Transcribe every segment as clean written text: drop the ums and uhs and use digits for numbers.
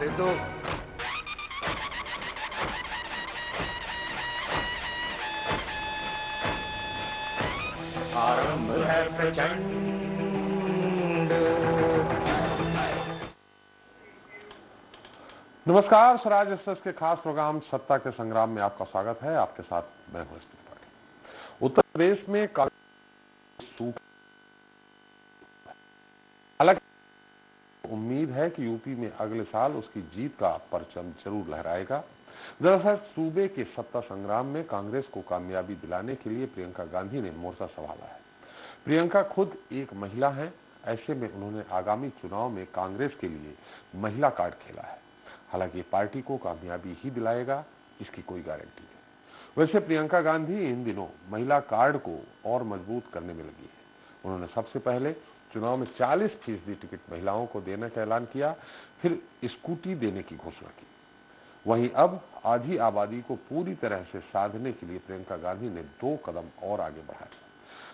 कर दो। आरंभ है प्रचंड। नमस्कार, स्वराज एक्सप्रेस के खास प्रोग्राम सत्ता के संग्राम में आपका स्वागत है। आपके साथ मैं हूं त्रिपाठी। उत्तर प्रदेश में कांग्रेस हालांकि उम्मीद है कि यूपी में अगले साल उसकी जीत का परचम जरूर लहराएगा। दरअसल सूबे के सत्ता संग्राम में कांग्रेस को कामयाबी दिलाने के लिए प्रियंका गांधी ने मोर्चा संभाला है। प्रियंका खुद एक महिला हैं, ऐसे में उन्होंने आगामी चुनाव में कांग्रेस के लिए महिला कार्ड खेला है। हालांकि पार्टी को कामयाबी ही दिलाएगा, इसकी कोई गारंटी नहीं। वैसे प्रियंका गांधी इन दिनों महिला कार्ड को और मजबूत करने में लगी है। उन्होंने सबसे पहले चुनाव में 40% टिकट महिलाओं को देने का ऐलान किया, फिर स्कूटी देने की घोषणा की। वहीं अब आधी आबादी को पूरी तरह से साधने के लिए प्रियंका गांधी ने 2 कदम और आगे बढ़ाए।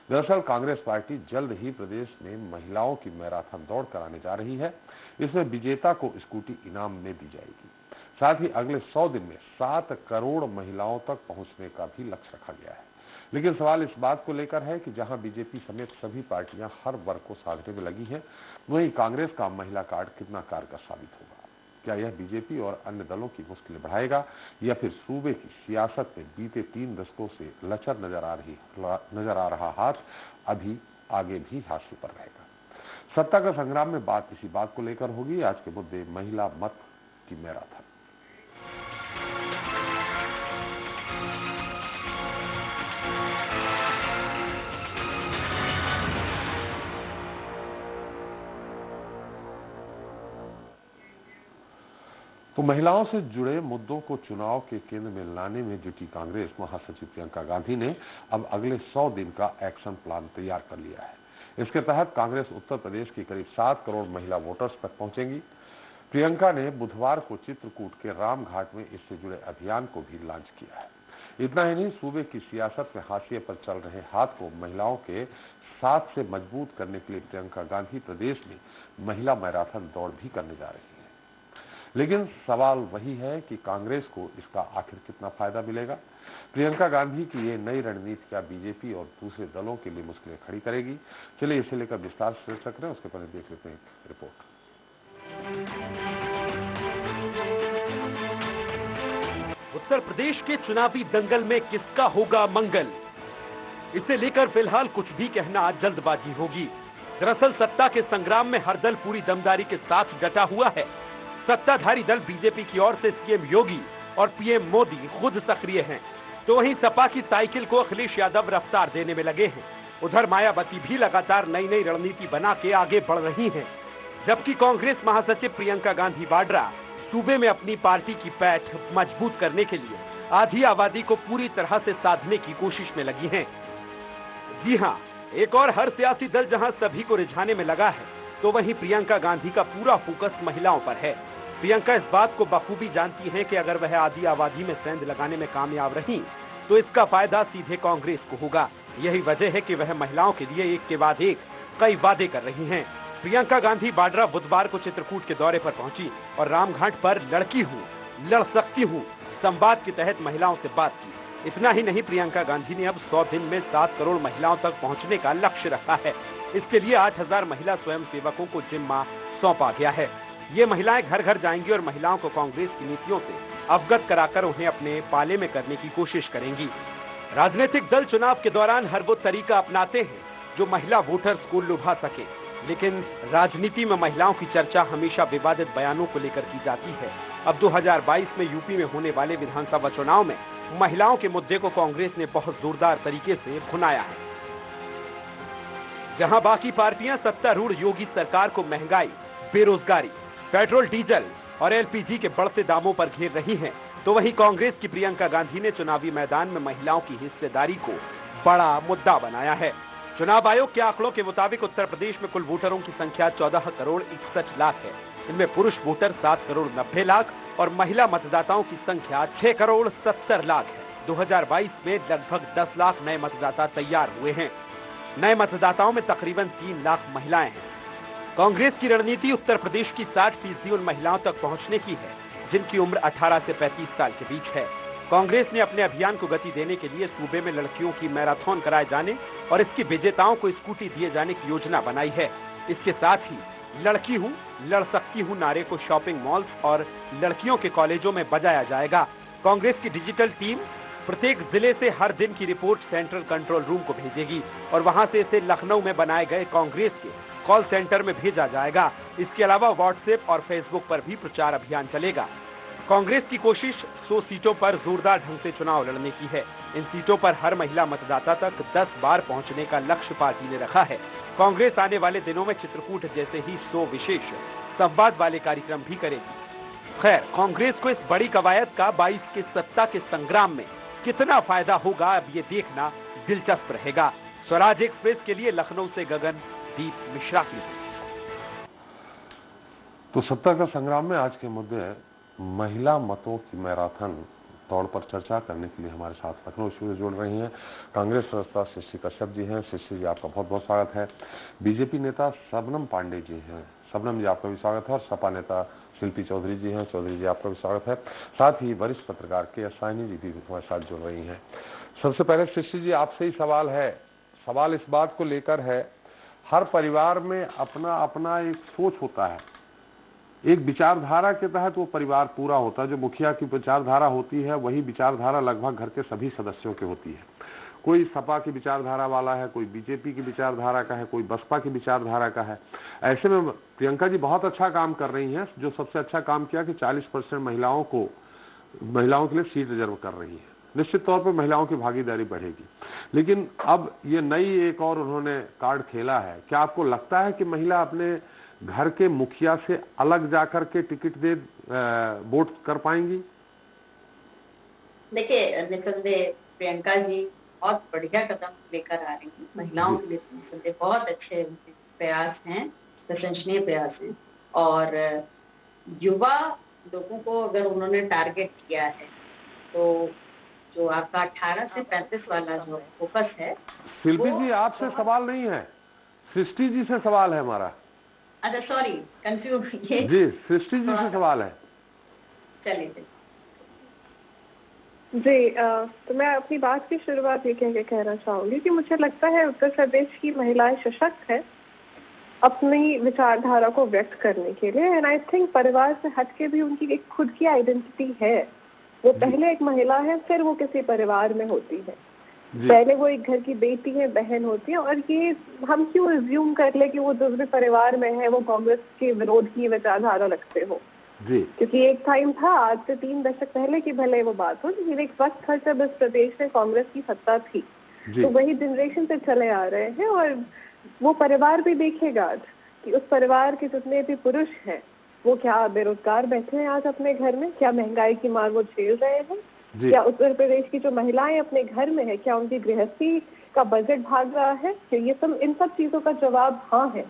दरअसल कांग्रेस पार्टी जल्द ही प्रदेश में महिलाओं की मैराथन दौड़ कराने जा रही है। इसमें विजेता को स्कूटी इनाम में दी जाएगी। साथ ही अगले 100 दिन में 7 करोड़ महिलाओं तक पहुंचने का भी लक्ष्य रखा गया है। लेकिन सवाल इस बात को लेकर है कि जहां बीजेपी समेत सभी पार्टियां हर वर्ग को साधने में लगी हैं, वहीं कांग्रेस का महिला कार्ड कितना कारगर साबित होगा। क्या यह बीजेपी और अन्य दलों की मुश्किलें बढ़ाएगा या फिर सूबे की सियासत में बीते 3 दशकों से लचर नजर आ रहा हाथ अभी आगे भी हाशिए पर रहेगा। सत्ता का संग्राम में बात इसी बात को लेकर होगी। आज के मुद्दे महिला मत की मैराथन। तो महिलाओं से जुड़े मुद्दों को चुनाव के केंद्र में लाने में जुटी कांग्रेस महासचिव प्रियंका गांधी ने अब अगले 100 दिन का एक्शन प्लान तैयार कर लिया है। इसके तहत कांग्रेस उत्तर प्रदेश की करीब 7 करोड़ महिला वोटर्स तक पहुंचेंगी। प्रियंका ने बुधवार को चित्रकूट के रामघाट में इससे जुड़े अभियान को भी लॉन्च किया है। इतना ही नहीं, सूबे की सियासत में हाशिए पर चल रहे हाथ को महिलाओं के साथ से मजबूत करने के लिए प्रियंका गांधी प्रदेश में महिला मैराथन दौड़ भी करने जा रही है। लेकिन सवाल वही है कि कांग्रेस को इसका आखिर कितना फायदा मिलेगा। प्रियंका गांधी की ये नई रणनीति क्या बीजेपी और दूसरे दलों के लिए मुश्किलें खड़ी करेगी? चलिए इसे लेकर विस्तार से चर्चा करें। उसके पहले देख लेते हैं एक रिपोर्ट। उत्तर प्रदेश के चुनावी दंगल में किसका होगा मंगल, इसे लेकर फिलहाल कुछ भी कहना जल्दबाजी होगी। दरअसल सत्ता के संग्राम में हर दल पूरी दमदारी के साथ डटा हुआ है। सत्ताधारी दल बीजेपी की ओर से सीएम योगी और पीएम मोदी खुद सक्रिय हैं, तो वहीं सपा की साइकिल को अखिलेश यादव रफ्तार देने में लगे हैं। उधर मायावती भी लगातार नई नई रणनीति बना के आगे बढ़ रही हैं, जबकि कांग्रेस महासचिव प्रियंका गांधी वाड्रा सूबे में अपनी पार्टी की पैठ मजबूत करने के लिए आधी आबादी को पूरी तरह से साधने की कोशिश में लगी हैं। जी हां, एक और हर सियासी दल जहां सभी को रिझाने में लगा है, तो वहीं प्रियंका गांधी का पूरा फोकस महिलाओं पर है। प्रियंका इस बात को बखूबी जानती हैं कि अगर वह आधी आबादी में सेंध लगाने में कामयाब रही तो इसका फायदा सीधे कांग्रेस को होगा। यही वजह है कि वह महिलाओं के लिए एक के बाद एक कई वादे कर रही हैं। प्रियंका गांधी वाड्रा बुधवार को चित्रकूट के दौरे पर पहुंची और रामघाट पर लड़की हूँ, लड़ सकती हूँ संवाद के तहत महिलाओं से बात की। इतना ही नहीं, प्रियंका गांधी ने अब 100 दिन में 7 करोड़ महिलाओं तक पहुंचने का लक्ष्य रखा है। इसके लिए 8000 महिला स्वयं सेवकों को जिम्मा सौंपा गया है। ये महिलाएं घर घर जाएंगी और महिलाओं को कांग्रेस की नीतियों से अवगत कराकर उन्हें अपने पाले में करने की कोशिश करेंगी। राजनीतिक दल चुनाव के दौरान हर वो तरीका अपनाते हैं जो महिला वोटर्स को लुभा सके, लेकिन राजनीति में महिलाओं की चर्चा हमेशा विवादित बयानों को लेकर की जाती है। अब 2022 में यूपी में होने वाले विधानसभा चुनाव में महिलाओं के मुद्दे को कांग्रेस ने बहुत जोरदार तरीके से भुनाया है। जहां बाकी पार्टियां सत्तारूढ़ योगी सरकार को महंगाई, बेरोजगारी, पेट्रोल डीजल और एलपीजी के बढ़ते दामों पर घेर रही हैं, तो वहीं कांग्रेस की प्रियंका गांधी ने चुनावी मैदान में महिलाओं की हिस्सेदारी को बड़ा मुद्दा बनाया है। चुनाव आयोग के आंकड़ों के मुताबिक उत्तर प्रदेश में कुल वोटरों की संख्या 14 करोड़ 61 लाख है। इनमें पुरुष वोटर 7 करोड़ 90 लाख और महिला मतदाताओं की संख्या 6 करोड़ 70 लाख है। 2022 में लगभग 10 लाख नए मतदाता तैयार हुए हैं। नए मतदाताओं में तकरीबन 3 लाख महिलाएं हैं। कांग्रेस की रणनीति उत्तर प्रदेश की 60% उन महिलाओं तक पहुंचने की है जिनकी उम्र 18 से 35 साल के बीच है। कांग्रेस ने अपने अभियान को गति देने के लिए सूबे में लड़कियों की मैराथन कराए जाने और इसकी विजेताओं को स्कूटी दिए जाने की योजना बनाई है। इसके साथ ही लड़की हूं, लड़ सकती हूं नारे को शॉपिंग मॉल्स और लड़कियों के कॉलेजों में बजाया जाएगा। कांग्रेस की डिजिटल टीम प्रत्येक जिले से हर दिन की रिपोर्ट सेंट्रल कंट्रोल रूम को भेजेगी और वहां से इसे लखनऊ में बनाए गए कांग्रेस के कॉल सेंटर में भेजा जाएगा। इसके अलावा व्हाट्सएप और फेसबुक पर भी प्रचार अभियान चलेगा। कांग्रेस की कोशिश 100 सीटों पर जोरदार ढंग से चुनाव लड़ने की है। इन सीटों पर हर महिला मतदाता तक 10 बार पहुंचने का लक्ष्य पार्टी ने रखा है। कांग्रेस आने वाले दिनों में चित्रकूट जैसे ही 100 विशेष संवाद वाले कार्यक्रम भी करेगी। खैर, कांग्रेस को इस बड़ी कवायद का 22 के सत्ता के संग्राम में कितना फायदा होगा, अब ये देखना दिलचस्प रहेगा। स्वराज एक्सप्रेस के लिए लखनऊ से गगनदीप मिश्रा की रिपोर्ट। तो सत्ता का संग्राम में आज के मुद्दे महिला मतों की मैराथन दौड़ पर चर्चा करने के लिए हमारे साथ लखनऊ से जुड़ रही हैं कांग्रेस प्रवक्ता शशि कश्यप जी हैं। शशि जी, आपका बहुत बहुत स्वागत है। बीजेपी नेता शबनम पांडे जी हैं। शबनम जी, आपका भी स्वागत है। और सपा नेता शिल्पी चौधरी जी हैं। चौधरी जी, आपका भी स्वागत है। साथ ही वरिष्ठ पत्रकार के साइनी जी भी हमारे साथ जुड़ रही हैं। सबसे पहले शशि जी, आपसे ही सवाल है। सवाल इस बात को लेकर है, हर परिवार में अपना अपना एक सोच होता है, एक विचारधारा के तहत वो परिवार पूरा होता है। जो मुखिया की विचारधारा होती है वही विचारधारा लगभग घर के सभी सदस्यों की होती है। कोई सपा की विचारधारा वाला है, कोई बीजेपी की विचारधारा का है, कोई बसपा की विचारधारा का है। ऐसे में प्रियंका जी बहुत अच्छा काम कर रही हैं। जो सबसे अच्छा काम किया कि 40% महिलाओं के लिए सीट रिजर्व कर रही है। निश्चित तौर पर महिलाओं की भागीदारी बढ़ेगी। लेकिन अब ये नई एक और उन्होंने कार्ड खेला है। क्या आपको लगता है कि महिला अपने घर के मुखिया से अलग जाकर के टिकट दे वोट कर पाएंगी? देखिए, निसंदेह प्रियंका जी बहुत बढ़िया कदम लेकर आ रही हैं। महिलाओं के लिए निसंदेह बहुत अच्छे प्रयास हैं, प्रशंसनीय प्रयास हैं। और युवा लोगों को अगर उन्होंने टारगेट किया है तो जो आपका 18 से 35 वाला जो फोकस है। शिल्पी जी, आपसे सवाल नहीं है, सृष्टि जी से सवाल है हमारा। अच्छा, सॉरी, कंफ्यूज जी, सृष्टि जी से सवाल है। चलिए जी, तो मैं अपनी बात की शुरुआत ये कहना चाहूँगी कि मुझे लगता है उत्तर प्रदेश की महिलाएं सशक्त है अपनी विचारधारा को व्यक्त करने के लिए। एंड आई थिंक परिवार से हटके भी उनकी एक खुद की आइडेंटिटी है। वो पहले एक महिला है, फिर वो किसी परिवार में होती है। पहले वो एक घर की बेटी है, बहन होती है। और ये हम क्यों अज्यूम कर ले कि वो दूसरे परिवार में है, वो कांग्रेस के विरोध की विचारधारा रखते हो जी। क्योंकि एक टाइम था, आज से 3 दशक पहले की भले वो बात हो, लेकिन एक वक्त था जब इस प्रदेश में कांग्रेस की सत्ता थी। तो वही जनरेशन से चले आ रहे हैं। और वो परिवार भी देखेगा आज कि उस परिवार के जितने भी पुरुष हैं वो क्या बेरोजगार बैठे हैं आज अपने घर में, क्या महंगाई की मार वो झेल रहे हैं, क्या उत्तर प्रदेश की जो महिलाएं अपने घर में है, क्या उनकी गृहस्थी का बजट भाग रहा है। ये सब, इन सब चीजों का जवाब हाँ है।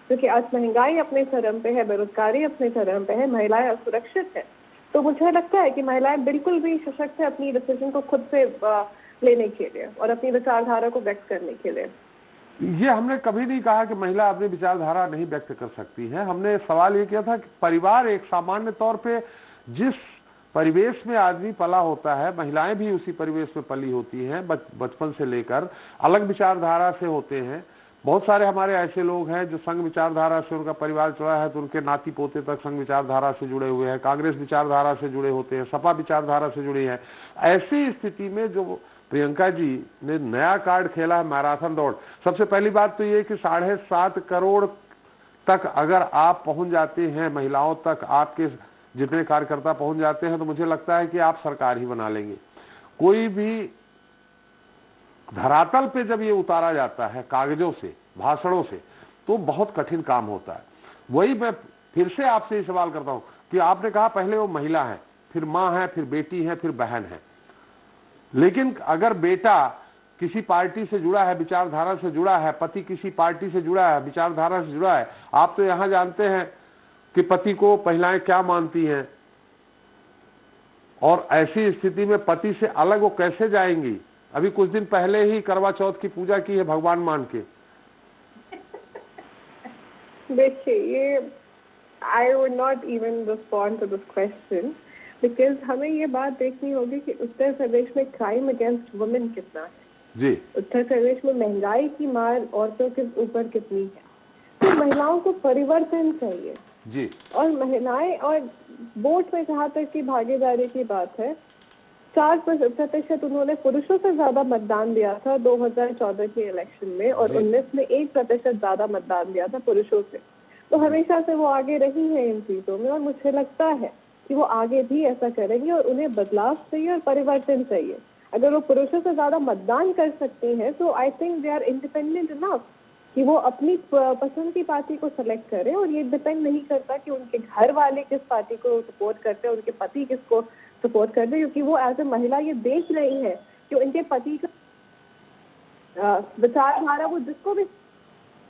क्योंकि आज महंगाई अपने चरम पे है, बेरोजगारी अपने चरम पे है, महिलाएं असुरक्षित है। तो मुझे लगता है कि महिलाएं बिल्कुल भी सशक्त है अपनी डिसीजन को खुद से लेने के लिए और अपनी विचारधारा को व्यक्त करने के लिए। ये हमने कभी नहीं कहा कि महिला अपनी विचारधारा नहीं व्यक्त कर सकती है। हमने सवाल ये किया था कि परिवार एक सामान्य तौर पे जिस परिवेश में आदमी पला होता है, महिलाएं भी उसी परिवेश में पली होती हैं। बचपन से लेकर अलग विचारधारा से होते हैं। बहुत सारे हमारे ऐसे लोग हैं जो संघ विचारधारा से उनका परिवार चला है, तो उनके नाती पोते तक संघ विचारधारा से जुड़े हुए हैं, कांग्रेस विचारधारा से जुड़े होते हैं, सपा विचारधारा से जुड़े हैं। ऐसी स्थिति में जो प्रियंका जी ने नया कार्ड खेला है, मैराथन दौड़, सबसे पहली बात तो ये कि 7.5 करोड़ तक अगर आप पहुंच जाते हैं, महिलाओं तक आपके जितने कार्यकर्ता पहुंच जाते हैं, तो मुझे लगता है कि आप सरकार ही बना लेंगे। कोई भी धरातल पे जब ये उतारा जाता है कागजों से, भाषणों से, तो बहुत कठिन काम होता है। वही मैं फिर से आपसे ये सवाल करता हूं कि आपने कहा पहले वो महिला है, फिर मां है, फिर बेटी है, फिर बहन है। लेकिन अगर बेटा किसी पार्टी से जुड़ा है, विचारधारा से जुड़ा है, पति किसी पार्टी से जुड़ा है, विचारधारा से जुड़ा है, आप तो यहां जानते हैं कि पति को महिलाएं क्या मानती हैं, और ऐसी स्थिति में पति से अलग वो कैसे जाएंगी। अभी कुछ दिन पहले ही करवा चौथ की पूजा की है भगवान मान के। देखिए, ये I would not even respond to this question, because हमें ये बात देखनी होगी कि उत्तर प्रदेश में क्राइम अगेंस्ट वुमेन कितना है जी। उत्तर प्रदेश में महंगाई की मार औरतों के ऊपर कितनी है। तो महिलाओं को परिवर्तन चाहिए जी। और महिलाएं, और वोट में जहाँ तक की भागीदारी की बात है, 4% उन्होंने पुरुषों से ज्यादा मतदान दिया था 2014 के इलेक्शन में, और 19 में 1% ज्यादा मतदान दिया था पुरुषों से। तो हमेशा से वो आगे रही है इन चीजों में, और मुझे लगता है कि वो आगे भी ऐसा करेंगे, और उन्हें बदलाव चाहिए और परिवर्तन चाहिए। अगर वो पुरुषों से ज्यादा मतदान कर सकती हैं तो I think they are independent enough कि वो अपनी पसंद की पार्टी को सेलेक्ट करें, और ये डिपेंड नहीं करता कि उनके घर वाले किस पार्टी को सपोर्ट करते हैं, उनके पति किसको सपोर्ट करते हैं, क्योंकि वो एज ए महिला ये देख रही है कि उनके पति का विचारधारा वो जिसको भी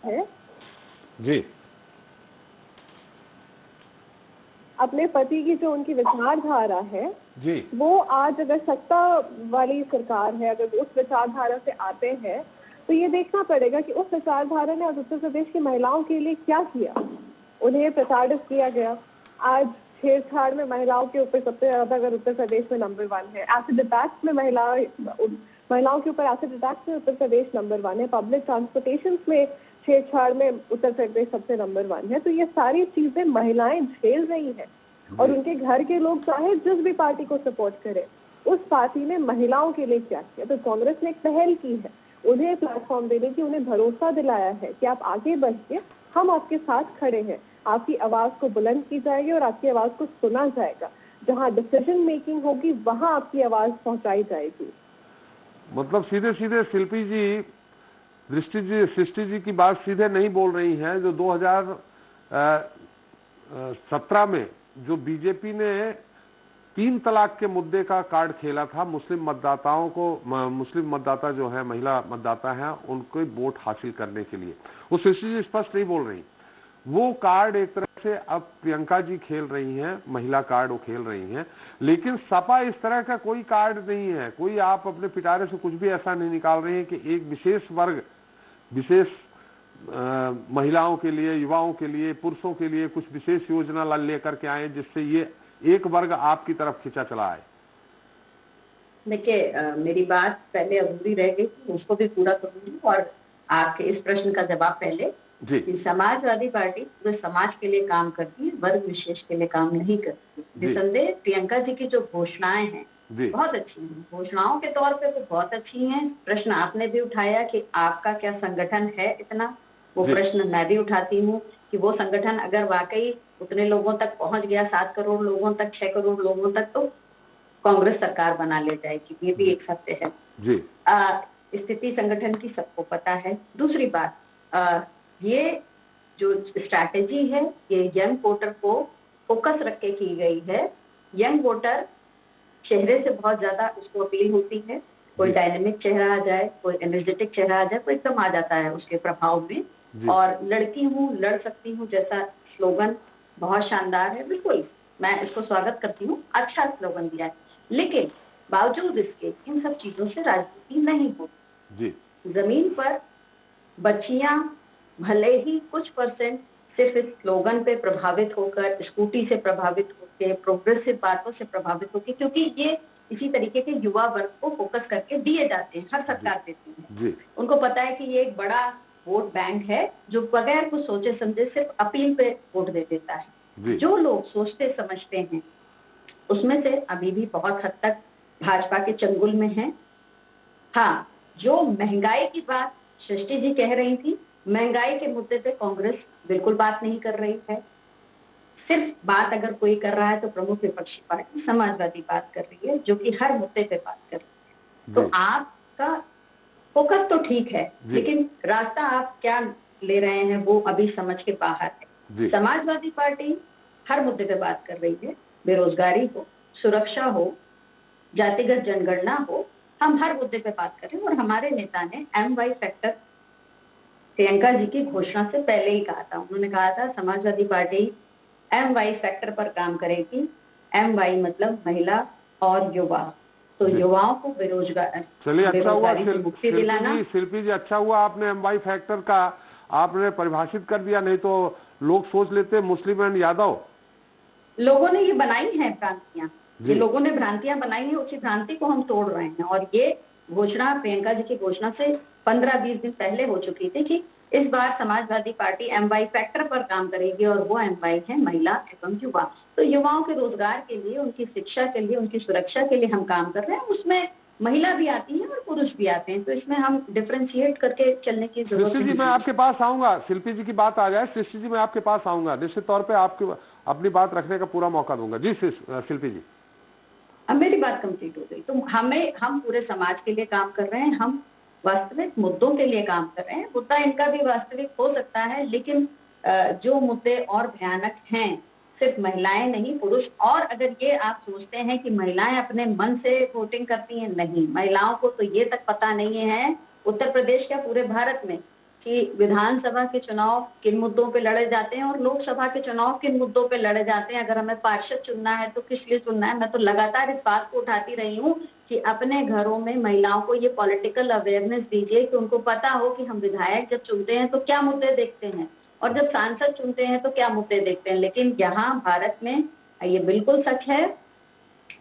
है जी, अपने पति की जो उनकी विचारधारा है जी, वो आज अगर सत्ता वाली सरकार है, अगर उस विचारधारा से आते हैं तो ये देखना पड़ेगा कि उस विचारधारा ने आज उत्तर प्रदेश की महिलाओं के लिए क्या किया। उन्हें प्रताड़ित किया गया। आज छेड़छाड़ में महिलाओं के ऊपर सबसे ज्यादा अगर उत्तर प्रदेश में नंबर 1 है, एसिड अटैक्स में महिलाओं के ऊपर एसिड अटैक्स में उत्तर प्रदेश नंबर 1 है, पब्लिक ट्रांसपोर्टेशन में छेड़छाड़ में उत्तर प्रदेश सबसे नंबर 1 है। तो ये सारी चीजें महिलाएं झेल रही हैं, और उनके घर के लोग चाहे जिस भी पार्टी को सपोर्ट करें, उस पार्टी ने महिलाओं के लिए क्या किया। तो कांग्रेस ने एक पहल की है, उन्हें प्लेटफॉर्म देने की, उन्हें भरोसा दिलाया है कि आप आगे बढ़िए, हम आपके साथ खड़े हैं, आपकी आवाज को बुलंद की जाएगी और आपकी आवाज को सुना जाएगा। जहां डिसीजन मेकिंग होगी वहां आपकी आवाज पहुंचाई जाएगी। मतलब सीधे सीधे शिल्पी जी, सृष्टि जी की बात सीधे नहीं बोल रही हैं। जो 2017 में जो बीजेपी ने 3 तलाक के मुद्दे का कार्ड खेला था, मुस्लिम मतदाताओं को, मुस्लिम मतदाता जो है, महिला मतदाता हैं, उनको वोट हासिल करने के लिए, वो सृष्टि जी स्पष्ट नहीं बोल रही। वो कार्ड एक तरह से अब प्रियंका जी खेल रही हैं, महिला कार्ड वो खेल रही हैं, लेकिन सपा इस तरह का कोई कार्ड नहीं है। कोई आप अपने पिटारे से कुछ भी ऐसा नहीं निकाल रहे हैं कि एक विशेष वर्ग, विशेष महिलाओं के लिए, युवाओं के लिए, पुरुषों के लिए कुछ विशेष योजना लेकर के आए जिससे ये एक वर्ग आपकी तरफ खींचा चला है। देखिए, मेरी बात पहले अधूरी रह गई, उसको भी पूरा करूंगी, और आपके इस प्रश्न का जवाब पहले जी। कि समाजवादी पार्टी पूरे समाज के लिए काम करती है, वर्ग विशेष के लिए काम नहीं करती। निसंदेह प्रियंका जी की जो घोषणाएं हैं बहुत अच्छी हैं, घोषणाओं के तौर पे तो बहुत अच्छी हैं। प्रश्न आपने भी उठाया कि आपका क्या संगठन है इतना, वो प्रश्न मैं भी उठाती हूँ कि वो संगठन अगर वाकई उतने लोगों तक पहुंच गया, 7 करोड़ लोगों तक, 6 करोड़ लोगों तक, तो कांग्रेस सरकार बना ले जाएगी, ये भी एक सत्य है जी। स्थिति संगठन की सबको पता है। दूसरी बात, ये जो स्ट्रैटेजी है ये यंग वोटर को फोकस रख के की गई है। यंग वोटर चेहरे से बहुत ज्यादा उसको अपील होती है। कोई डायनेमिक चेहरा आ जाए, कोई एनर्जेटिक चेहरा आ जाए, कोई एकदम आ जाता है उसके प्रभाव में। और लड़की हूँ, लड़ सकती हूँ जैसा स्लोगन बहुत शानदार है, बिल्कुल मैं इसको स्वागत करती हूँ, अच्छा स्लोगन दिया है। लेकिन बावजूद इसके इन सब चीजों से राजनीति नहीं होती। जमीन पर बच्चियां भले ही कुछ परसेंट सिर्फ इस स्लोगन पे प्रभावित होकर, स्कूटी से प्रभावित होकर, प्रोग्रेसिव बातों से प्रभावित होकर, क्योंकि ये इसी तरीके के युवा वर्ग को फोकस करके दिए जाते हैं, हर सरकार देती है। उनको पता है कि ये एक बड़ा वोट बैंक है जो बगैर कुछ सोचे समझे सिर्फ अपील पे वोट दे देता है। जो लोग सोचते समझते हैं उसमें से अभी भी बहुत हद तक भाजपा के चंगुल में है। हाँ, जो महंगाई की बात सृष्टि जी कह रही थी, महंगाई के मुद्दे पे कांग्रेस बिल्कुल बात नहीं कर रही है। सिर्फ बात अगर कोई कर रहा है तो प्रमुख विपक्षी पार्टी समाजवादी बात कर रही है, जो कि हर मुद्दे पे बात कर रही है। तो आपका फोकस तो ठीक है, लेकिन रास्ता आप क्या ले रहे हैं वो अभी समझ के बाहर है। समाजवादी पार्टी हर मुद्दे पे बात कर रही है, बेरोजगारी हो, सुरक्षा हो, जातिगत जनगणना हो, हम हर मुद्दे पे बात कर रहे हैं। और हमारे नेता ने MY फैक्टर प्रियंका जी की घोषणा से पहले ही कहा था, उन्होंने कहा था समाजवादी पार्टी MY फैक्टर पर काम करेगी। MY मतलब महिला और युवा, तो युवाओं को बेरोजगार, चलिए अच्छा हुआ मुक्ति दिलाना। शिल्पी जी अच्छा हुआ आपने MY फैक्टर का आपने परिभाषित कर दिया, नहीं तो लोग सोच लेते हैं मुस्लिम एंड यादव। लोगों ने ये बनाई है भ्रांतियां, ये लोगों ने भ्रांतियां बनाई है, उसी भ्रांति को हम तोड़ रहे हैं। और ये घोषणा प्रियंका जी की घोषणा से 15-20 दिन पहले हो चुकी थी कि इस बार समाजवादी पार्टी MY फैक्टर पर काम करेगी, और वो MY है महिला एवं युवा। तो युवाओं के रोजगार के लिए, उनकी शिक्षा के लिए, उनकी सुरक्षा के लिए हम काम कर रहे हैं। उसमें महिला भी आती है और पुरुष भी आते हैं, तो इसमें हम डिफ्रेंशिएट करके चलने की जरूरत सृष्टि जी मैं आपके पास आऊंगा, शिल्पी जी की बात आ जाए, सृष्टि जी मैं आपके पास आऊंगा, निश्चित तौर पे आपके अपनी बात रखने का पूरा मौका दूंगा। जी शिल्पी जी। अब मेरी बात कंप्लीट हो गई। तो हम पूरे समाज के लिए काम कर रहे हैं, हम वास्तविक मुद्दों के लिए काम कर रहे हैं। मुद्दा इनका भी वास्तविक हो सकता है, लेकिन जो मुद्दे और भयानक हैं, सिर्फ महिलाएं नहीं, पुरुष। और अगर ये आप सोचते हैं कि महिलाएं अपने मन से वोटिंग करती हैं, नहीं, महिलाओं को तो ये तक पता नहीं है, उत्तर प्रदेश क्या पूरे भारत में, कि विधानसभा के चुनाव किन मुद्दों पे लड़े जाते हैं और लोकसभा के चुनाव किन मुद्दों पे लड़े जाते हैं। अगर हमें पार्षद चुनना है तो किस लिए चुनना है। मैं तो लगातार इस बात को उठाती रही हूँ कि अपने घरों में महिलाओं को ये पॉलिटिकल अवेयरनेस दीजिए कि उनको पता हो कि हम विधायक जब चुनते हैं तो क्या मुद्दे देखते हैं, और जब सांसद चुनते हैं तो क्या मुद्दे देखते हैं। लेकिन यहाँ भारत में ये बिल्कुल सच है,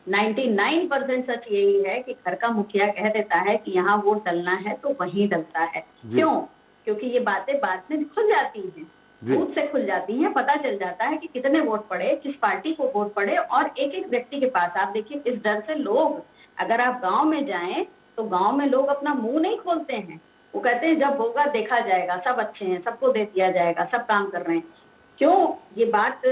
99% सच यही है कि घर का मुखिया कह देता है कि यहाँ वोट डलना है तो वहीं डलता है। क्यों? क्योंकि ये बातें बाद में खुल जाती हैं, बूथ से खुल जाती हैं, पता चल जाता है कि कितने वोट पड़े, किस पार्टी को वोट पड़े। और एक एक व्यक्ति के पास, आप देखिए, इस डर से लोग, अगर आप गांव में जाएं तो गांव में लोग अपना मुंह नहीं खोलते हैं। वो कहते हैं जब होगा देखा जाएगा, सब अच्छे हैं, सबको दे दिया जाएगा, सब काम कर रहे हैं। क्यों? ये बात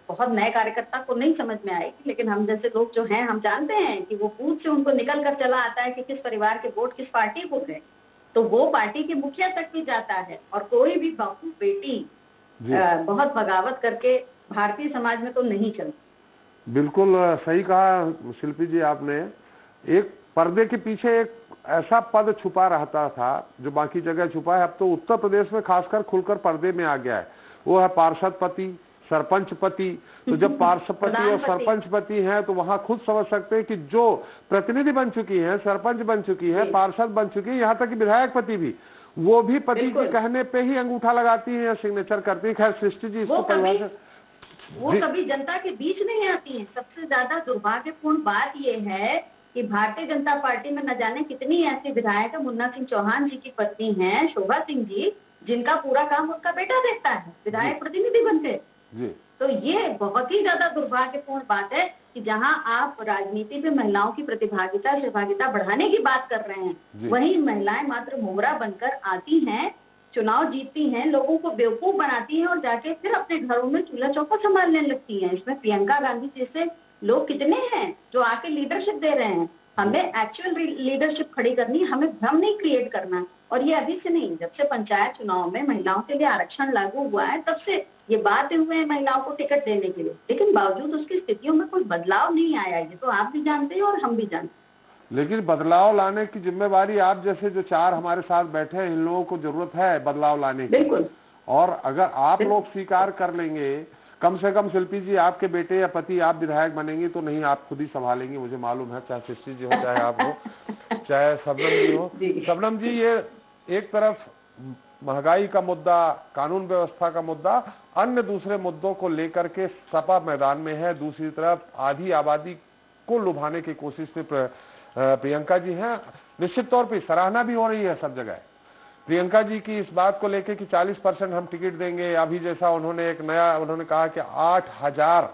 बहुत नए कार्यकर्ता को नहीं समझ में आएगी, लेकिन हम जैसे लोग जो हैं, हम जानते हैं कि वो बूथ से उनको निकल कर चला आता है कि किस परिवार के वोट किस पार्टी को गए, तो वो पार्टी के मुखिया तक भी जाता है। और कोई भी बहू बेटी बहुत बगावत करके भारतीय समाज में तो नहीं चलती। बिल्कुल सही कहा शिल्पी जी आपने। एक पर्दे के पीछे एक ऐसा पद छुपा रहता था जो बाकी जगह छुपा है, अब तो उत्तर प्रदेश में खासकर खुलकर पर्दे में आ गया है। वो है पार्षद पति, सरपंच पति। तो जब पार्षद पति और सरपंच पति हैं तो वहां खुद समझ सकते हैं कि जो प्रतिनिधि बन चुकी है, सरपंच बन चुकी है, पार्षद बन चुकी है, यहाँ तक कि विधायक पति भी, वो भी पति के कहने पे ही अंगूठा लगाती है या सिग्नेचर करती है। खैर सृष्टि जी इसको वो कभी जनता के बीच नहीं आती है। सबसे ज्यादा दुर्भाग्यपूर्ण बात यह है कि भारतीय जनता पार्टी में न जाने कितनी ऐसी विधायक है, मुन्ना सिंह चौहान जी की पत्नी हैं शोभा सिंह जी, जिनका पूरा काम उनका बेटा देखता है विधायक प्रतिनिधि बनते। तो ये बहुत ही ज्यादा दुर्भाग्यपूर्ण बात है कि जहां आप राजनीति में महिलाओं की प्रतिभागिता, सहभागिता बढ़ाने की बात कर रहे हैं, वहीं महिलाएं मात्र मोहरा बनकर आती हैं, चुनाव जीतती हैं, लोगों को बेवकूफ बनाती हैं और जाके फिर अपने घरों में चूल्हा चौका संभालने लगती हैं। इसमें प्रियंका गांधी जैसे लोग कितने हैं जो आके लीडरशिप दे रहे हैं। हमें एक्चुअल लीडरशिप खड़ी करनी, हमें भ्रम नहीं क्रिएट करना। और ये अभी से नहीं, जब से पंचायत चुनाव में महिलाओं के लिए आरक्षण लागू हुआ है तब से ये बातें हुए हैं महिलाओं को टिकट देने के लिए, लेकिन बावजूद उसकी स्थितियों में कोई बदलाव नहीं आया। ये तो आप भी जानते हैं और हम भी जानते हैं। लेकिन बदलाव लाने की जिम्मेवारी आप जैसे जो चार हमारे साथ बैठे हैं, इन लोगों को जरूरत है बदलाव लाने की। बिल्कुल। और अगर आप लोग स्वीकार कर लेंगे, कम से कम शिल्पी जी आपके बेटे या पति आप विधायक बनेंगे तो नहीं, आप खुद ही संभालेंगे, मुझे मालूम है, चाहे सृष्टि जी हो, चाहे आप हो, चाहे शबनम जी हो। शबनम जी, ये एक तरफ महंगाई का मुद्दा, कानून व्यवस्था का मुद्दा, अन्य दूसरे मुद्दों को लेकर के सपा मैदान में है, दूसरी तरफ आधी आबादी को लुभाने की कोशिश में प्रियंका जी हैं। निश्चित तौर पर सराहना भी हो रही है सब जगह प्रियंका जी की इस बात को लेकर कि 40% हम टिकट देंगे। अभी जैसा उन्होंने कहा कि 8000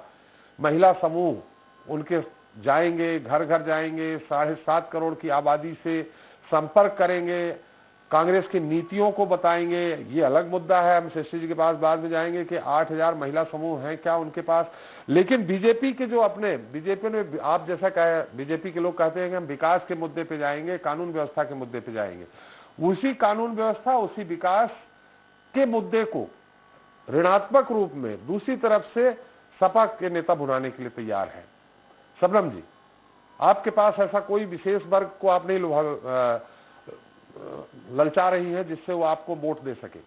महिला समूह उनके जाएंगे, घर घर जाएंगे, 7.5 करोड़ की आबादी से संपर्क करेंगे, कांग्रेस की नीतियों को बताएंगे। ये अलग मुद्दा है, हम शशि जी के पास बाद में जाएंगे कि 8000 महिला समूह हैं क्या उनके पास। लेकिन बीजेपी के जो अपने, बीजेपी ने, आप जैसा कहे, बीजेपी के लोग कहते हैं कि हम विकास के मुद्दे पे जाएंगे, कानून व्यवस्था के मुद्दे पे जाएंगे। उसी कानून व्यवस्था, उसी विकास के मुद्दे को ऋणात्मक रूप में दूसरी तरफ से सपा के नेता भुनाने के लिए तैयार है। शबनम जी, आपके पास ऐसा कोई विशेष वर्ग को आप नहीं ललचा रही है जिससे वो आपको वोट दे सके?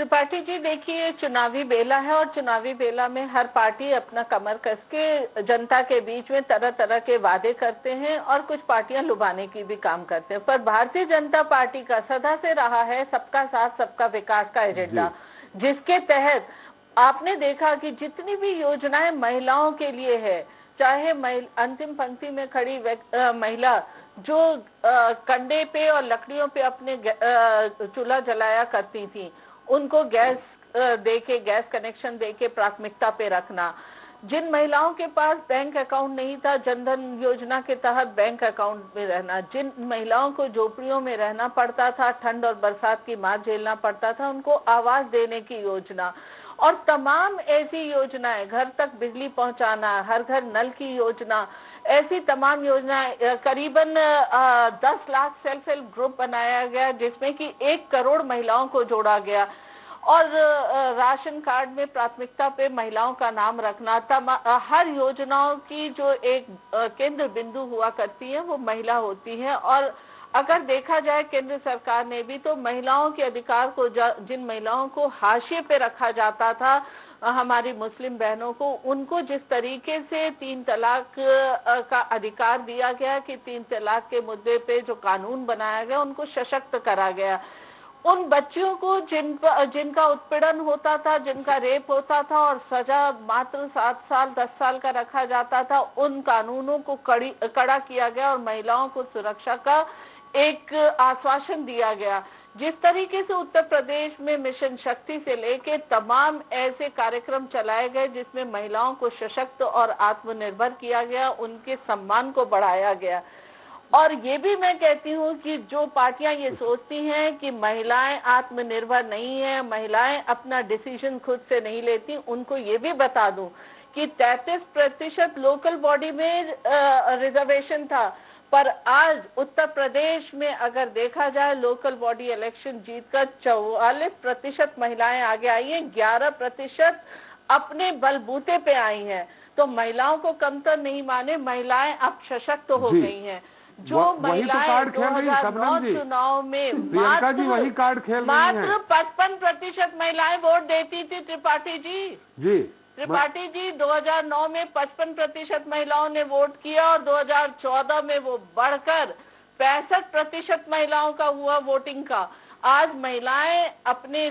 त्रिपाठी जी देखिए, चुनावी बेला है और चुनावी बेला में हर पार्टी अपना कमर कस के जनता के बीच में तरह तरह के वादे करते हैं और कुछ पार्टियां लुभाने की भी काम करते हैं। पर भारतीय जनता पार्टी का सदा से रहा है सबका साथ सबका विकास का एजेंडा, जिसके तहत आपने देखा कि जितनी भी योजनाएं महिलाओं के लिए है, चाहे अंतिम पंक्ति में खड़ी महिला जो कंडे पे और लकड़ियों पे अपने चूल्हा जलाया करती थी, उनको गैस देके, गैस कनेक्शन देके प्राथमिकता पे रखना, जिन महिलाओं के पास बैंक अकाउंट नहीं था, जनधन योजना के तहत बैंक अकाउंट में रहना, जिन महिलाओं को झोपड़ियों में रहना पड़ता था, ठंड और बरसात की मार झेलना पड़ता था, उनको आवास देने की योजना और तमाम ऐसी योजनाएं, घर तक बिजली पहुंचाना, हर घर नल की योजना, ऐसी तमाम योजनाएं, करीबन 10 लाख सेल्फ हेल्प ग्रुप बनाया गया जिसमें कि 1 करोड़ महिलाओं को जोड़ा गया और राशन कार्ड में प्राथमिकता पे महिलाओं का नाम रखना। हर योजनाओं की जो एक केंद्र बिंदु हुआ करती है वो महिला होती है। और अगर देखा जाए केंद्र सरकार ने भी तो महिलाओं के अधिकार को, जिन महिलाओं को हाशिए पे रखा जाता था, हमारी मुस्लिम बहनों को, उनको जिस तरीके से 3 तलाक का अधिकार दिया गया कि 3 तलाक के मुद्दे पे जो कानून बनाया गया उनको सशक्त करा गया। उन बच्चियों को जिनका उत्पीड़न होता था, जिनका रेप होता था और सजा मात्र 7 साल 10 साल का रखा जाता था, उन कानूनों को कड़ा किया गया और महिलाओं को सुरक्षा का एक आश्वासन दिया गया। जिस तरीके से उत्तर प्रदेश में मिशन शक्ति से लेके तमाम ऐसे कार्यक्रम चलाए गए जिसमें महिलाओं को सशक्त और आत्मनिर्भर किया गया, उनके सम्मान को बढ़ाया गया। और ये भी मैं कहती हूँ कि जो पार्टियां ये सोचती हैं कि महिलाएं आत्मनिर्भर नहीं है, महिलाएं अपना डिसीजन खुद से नहीं लेती, उनको ये भी बता दूं कि 33% लोकल बॉडी में रिजर्वेशन था, पर आज उत्तर प्रदेश में अगर देखा जाए लोकल बॉडी इलेक्शन जीतकर 44% महिलाएं आगे आई हैं, 11% अपने बलबूते पे आई हैं। तो महिलाओं को कमतर नहीं माने, महिलाएं अब सशक्त हो गई हैं। जो महिलाएं 2009 चुनाव में मात्र 55% महिलाएं वोट देती थी, त्रिपाठी जी। त्रिपाठी जी 2009 में 55% महिलाओं ने वोट किया और 2014 में वो बढ़कर 65% महिलाओं का हुआ वोटिंग का। आज महिलाएं अपनी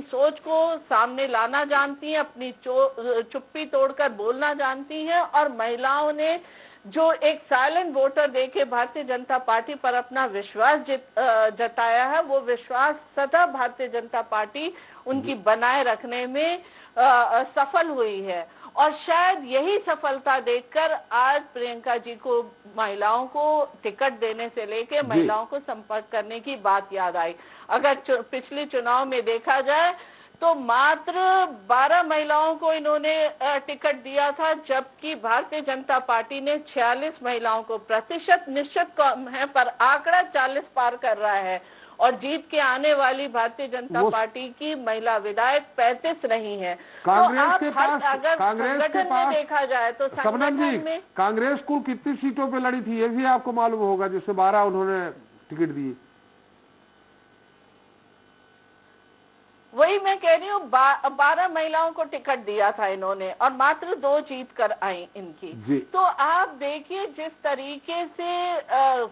सोच को सामने लाना जानती हैं, अपनी चुप्पी तोड़कर बोलना जानती हैं और महिलाओं ने जो एक साइलेंट वोटर देके भारतीय जनता पार्टी पर अपना विश्वास जताया है, वो विश्वास सदा भारतीय जनता पार्टी उनकी बनाए रखने में सफल हुई है। और शायद यही सफलता देखकर आज प्रियंका जी को महिलाओं को टिकट देने से लेके महिलाओं को संपर्क करने की बात याद आई। अगर पिछले चुनाव में देखा जाए तो मात्र 12 महिलाओं को इन्होंने टिकट दिया था, जबकि भारतीय जनता पार्टी ने 46 महिलाओं को, प्रतिशत निश्चित कम है पर आंकड़ा 40 पार कर रहा है। और जीत के आने वाली भारतीय जनता पार्टी की महिला विधायक 35 रही हैं। कांग्रेस के पास, अगर संगठन में देखा जाए तो संगठन में कांग्रेस कुल कितनी सीटों पे लड़ी थी ये भी आपको मालूम होगा, जिससे 12 उन्होंने टिकट दी। वही मैं कह रही हूँ, 12 महिलाओं को टिकट दिया था इन्होंने और मात्र 2 जीत कर आई इनकी। तो आप देखिए जिस तरीके से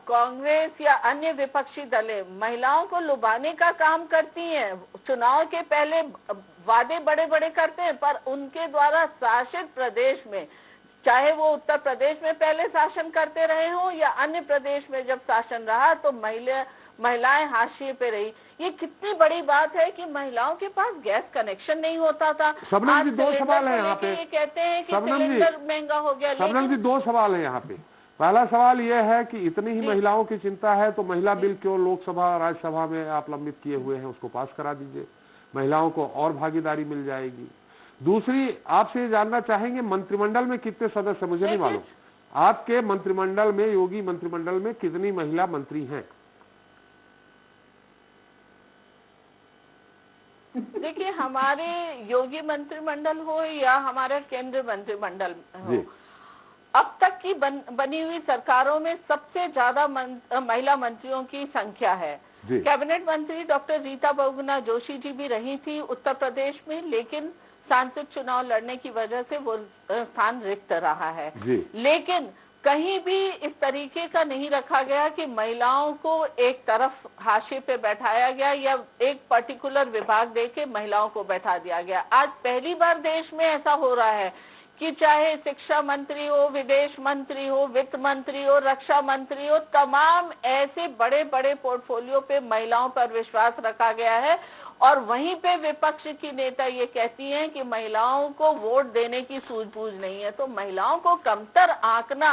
कांग्रेस या अन्य विपक्षी दलें महिलाओं को लुभाने का काम करती हैं, चुनाव के पहले वादे बड़े बड़े करते हैं, पर उनके द्वारा शासित प्रदेश में, चाहे वो उत्तर प्रदेश में पहले शासन करते रहे हों या अन्य प्रदेश में जब शासन रहा, तो महिलाएं हाशिए पे रही। ये कितनी बड़ी बात है कि महिलाओं के पास गैस कनेक्शन नहीं होता था। सबनम जी 2 सवाल है यहाँ पे। ये कहते हैं कि सिलेंडर महंगा हो गया। सबनम जी 2 सवाल है यहाँ पे। पहला सवाल ये है कि इतनी ही महिलाओं की चिंता है तो महिला बिल क्यों लोकसभा राज्यसभा में आप लंबित किए हुए हैं, उसको पास करा दीजिए, महिलाओं को और भागीदारी मिल जाएगी। दूसरी, आपसे जानना चाहेंगे मंत्रिमंडल में कितने सदस्य, मुझे नहीं मालूम, आपके मंत्रिमंडल में, योगी मंत्रिमंडल में कितनी महिला मंत्री हैं? देखिए, हमारे योगी मंत्रिमंडल हो या हमारा केंद्रीय मंत्रिमंडल हो, अब तक की बनी हुई सरकारों में सबसे ज्यादा महिला मंत्रियों की संख्या है। कैबिनेट मंत्री डॉक्टर रीता बहुगुणा जोशी जी भी रही थी उत्तर प्रदेश में, लेकिन सांसद चुनाव लड़ने की वजह से वो स्थान रिक्त रहा है। लेकिन कहीं भी इस तरीके का नहीं रखा गया कि महिलाओं को एक तरफ हाशिए पे बैठाया गया या एक पर्टिकुलर विभाग देके महिलाओं को बैठा दिया गया। आज पहली बार देश में ऐसा हो रहा है कि चाहे शिक्षा मंत्री हो, विदेश मंत्री हो, वित्त मंत्री हो, रक्षा मंत्री हो, तमाम ऐसे बड़े बड़े पोर्टफोलियो पे महिलाओं पर विश्वास रखा गया है। और वहीं पे विपक्ष की नेता ये कहती हैं कि महिलाओं को वोट देने की सूझबूझ नहीं है। तो महिलाओं को कमतर आंकना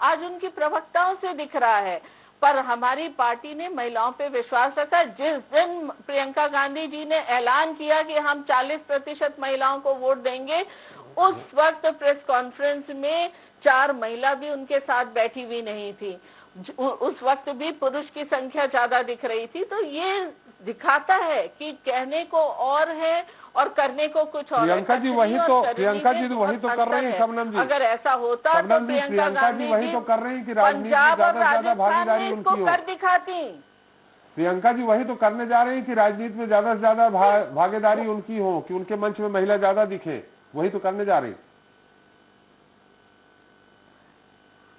आज उनकी प्रवक्ताओं से दिख रहा है। पर हमारी पार्टी ने महिलाओं पे विश्वास रखा। जिस दिन प्रियंका गांधी जी ने ऐलान किया कि हम 40% महिलाओं को वोट देंगे, उस वक्त प्रेस कॉन्फ्रेंस में 4 महिला भी उनके साथ बैठी हुई नहीं थी। उस वक्त भी पुरुष की संख्या ज्यादा दिख रही थी। तो ये दिखाता है कि कहने को और है और करने को कुछ और। प्रियंका जी वही तो कर रही हैं शबनम जी। अगर ऐसा होता तो प्रियंका गांधी जी वही तो कर रही हैं कि राजनीति में ज्यादा से ज्यादा भागीदारी उनकी हो। कर दिखाती। प्रियंका जी वही तो करने जा रही हैं कि राजनीति में ज्यादा से ज्यादा भागीदारी उनकी हो, कि उनके मंच में महिला ज्यादा दिखे। वही तो करने जा रही।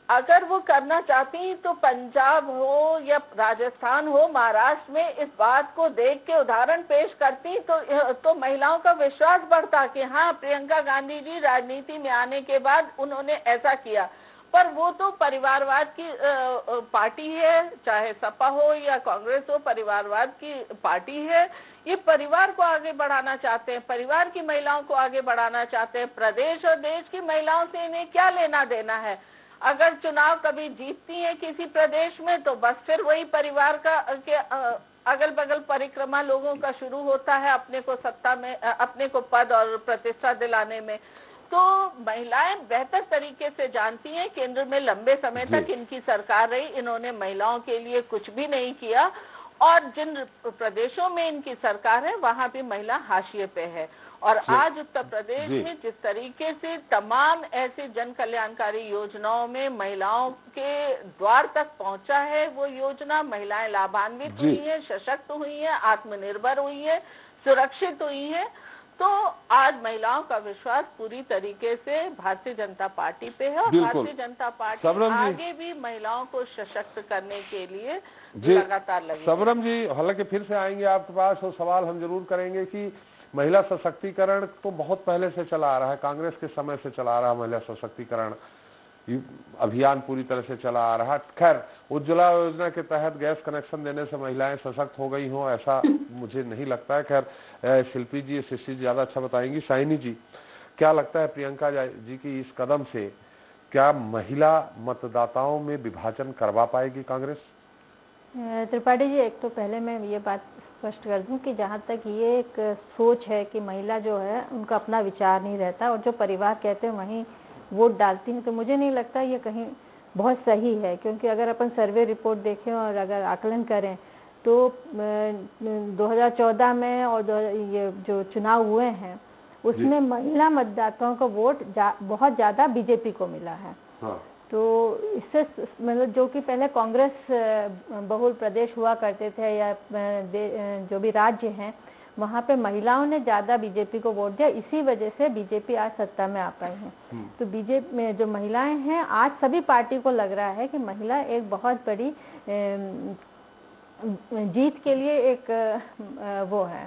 अगर वो करना चाहती तो पंजाब हो या राजस्थान हो, महाराष्ट्र में इस बात को देख के उदाहरण पेश करती तो महिलाओं का विश्वास बढ़ता कि हाँ, प्रियंका गांधी जी राजनीति में आने के बाद उन्होंने ऐसा किया। पर वो तो परिवारवाद की पार्टी है, चाहे सपा हो या कांग्रेस हो, परिवारवाद की पार्टी है। ये परिवार को आगे बढ़ाना चाहते हैं, परिवार की महिलाओं को आगे बढ़ाना चाहते हैं। प्रदेश और देश की महिलाओं से इन्हें क्या लेना देना है? अगर चुनाव कभी जीतती हैं किसी प्रदेश में तो बस फिर वही परिवार के अगल बगल परिक्रमा लोगों का शुरू होता है अपने को सत्ता में, अपने को पद और प्रतिष्ठा दिलाने में। तो महिलाएं बेहतर तरीके से जानती हैं, केंद्र में लंबे समय तक इनकी सरकार रही, इन्होंने महिलाओं के लिए कुछ भी नहीं किया। और जिन प्रदेशों में इनकी सरकार है वहां भी महिला हाशिए पे है। और आज उत्तर प्रदेश में जिस तरीके से तमाम ऐसे जन कल्याणकारी योजनाओं में महिलाओं के द्वार तक पहुंचा है, वो योजना महिलाएं लाभान्वित हुई है, सशक्त हुई है, आत्मनिर्भर हुई है, सुरक्षित हुई है। तो आज महिलाओं का विश्वास पूरी तरीके से भारतीय जनता पार्टी पे है। और भारतीय जनता पार्टी आगे भी महिलाओं को सशक्त करने के लिए लगातार लगी। सबरम जी, हालांकि फिर से आएंगे आपके पास और सवाल हम जरूर करेंगे कि महिला सशक्तिकरण तो बहुत पहले से चला आ रहा है, कांग्रेस के समय से चला आ रहा है महिला सशक्तिकरण अभियान, पूरी तरह से चला आ रहा है। खैर, उज्ज्वला योजना के तहत गैस कनेक्शन देने से महिलाएं सशक्त हो गई हों ऐसा मुझे नहीं लगता है। खैर, शिल्पी जी, सृष्टि जी ज्यादा अच्छा बताएंगी। शाइनी जी, क्या लगता है प्रियंका जी की इस कदम से क्या महिला मतदाताओं में विभाजन करवा पाएगी कांग्रेस? त्रिपाठी जी, एक तो पहले मैं ये बात स्पष्ट कर दूं कि जहाँ तक ये एक सोच है कि महिला जो है उनका अपना विचार नहीं रहता और जो परिवार कहते हैं वहीं वोट डालती हैं, तो मुझे नहीं लगता ये कहीं बहुत सही है। क्योंकि अगर अपन सर्वे रिपोर्ट देखें और अगर आकलन करें तो 2014 में और ये जो चुनाव हुए हैं उसमें महिला मतदाताओं का वोट बहुत ज़्यादा बीजेपी को मिला है। हाँ। तो इससे मतलब जो कि पहले कांग्रेस बहुल प्रदेश हुआ करते थे या जो भी राज्य हैं वहाँ पे महिलाओं ने ज़्यादा बीजेपी को वोट दिया, इसी वजह से बीजेपी आज सत्ता में आ पाई है। तो बीजेपी में जो महिलाएं हैं आज सभी पार्टी को लग रहा है कि महिला एक बहुत बड़ी जीत के लिए एक वो है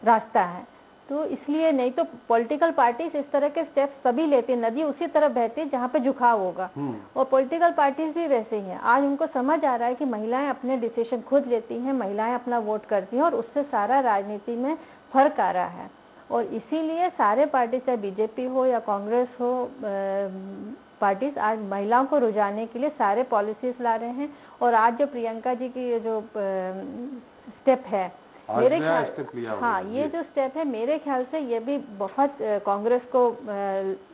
रास्ता है। तो इसलिए नहीं तो पॉलिटिकल पार्टीज इस तरह के स्टेप्स सभी लेती है, नदी उसी तरफ बहती है जहाँ पे झुकाव होगा। और पॉलिटिकल पार्टीज भी वैसे ही हैं। आज उनको समझ आ रहा है कि महिलाएं अपने डिसीजन खुद लेती हैं, महिलाएं अपना वोट करती हैं और उससे सारा राजनीति में फर्क आ रहा है। और इसीलिए सारे पार्टी चाहे बीजेपी हो या कांग्रेस हो, पार्टीज आज महिलाओं को रुझाने के लिए सारे पॉलिसीज ला रहे हैं। और आज जो प्रियंका जी की जो स्टेप है मेरे ख्याल, हाँ, ये जो स्टेप है मेरे ख्याल से ये भी बहुत कांग्रेस को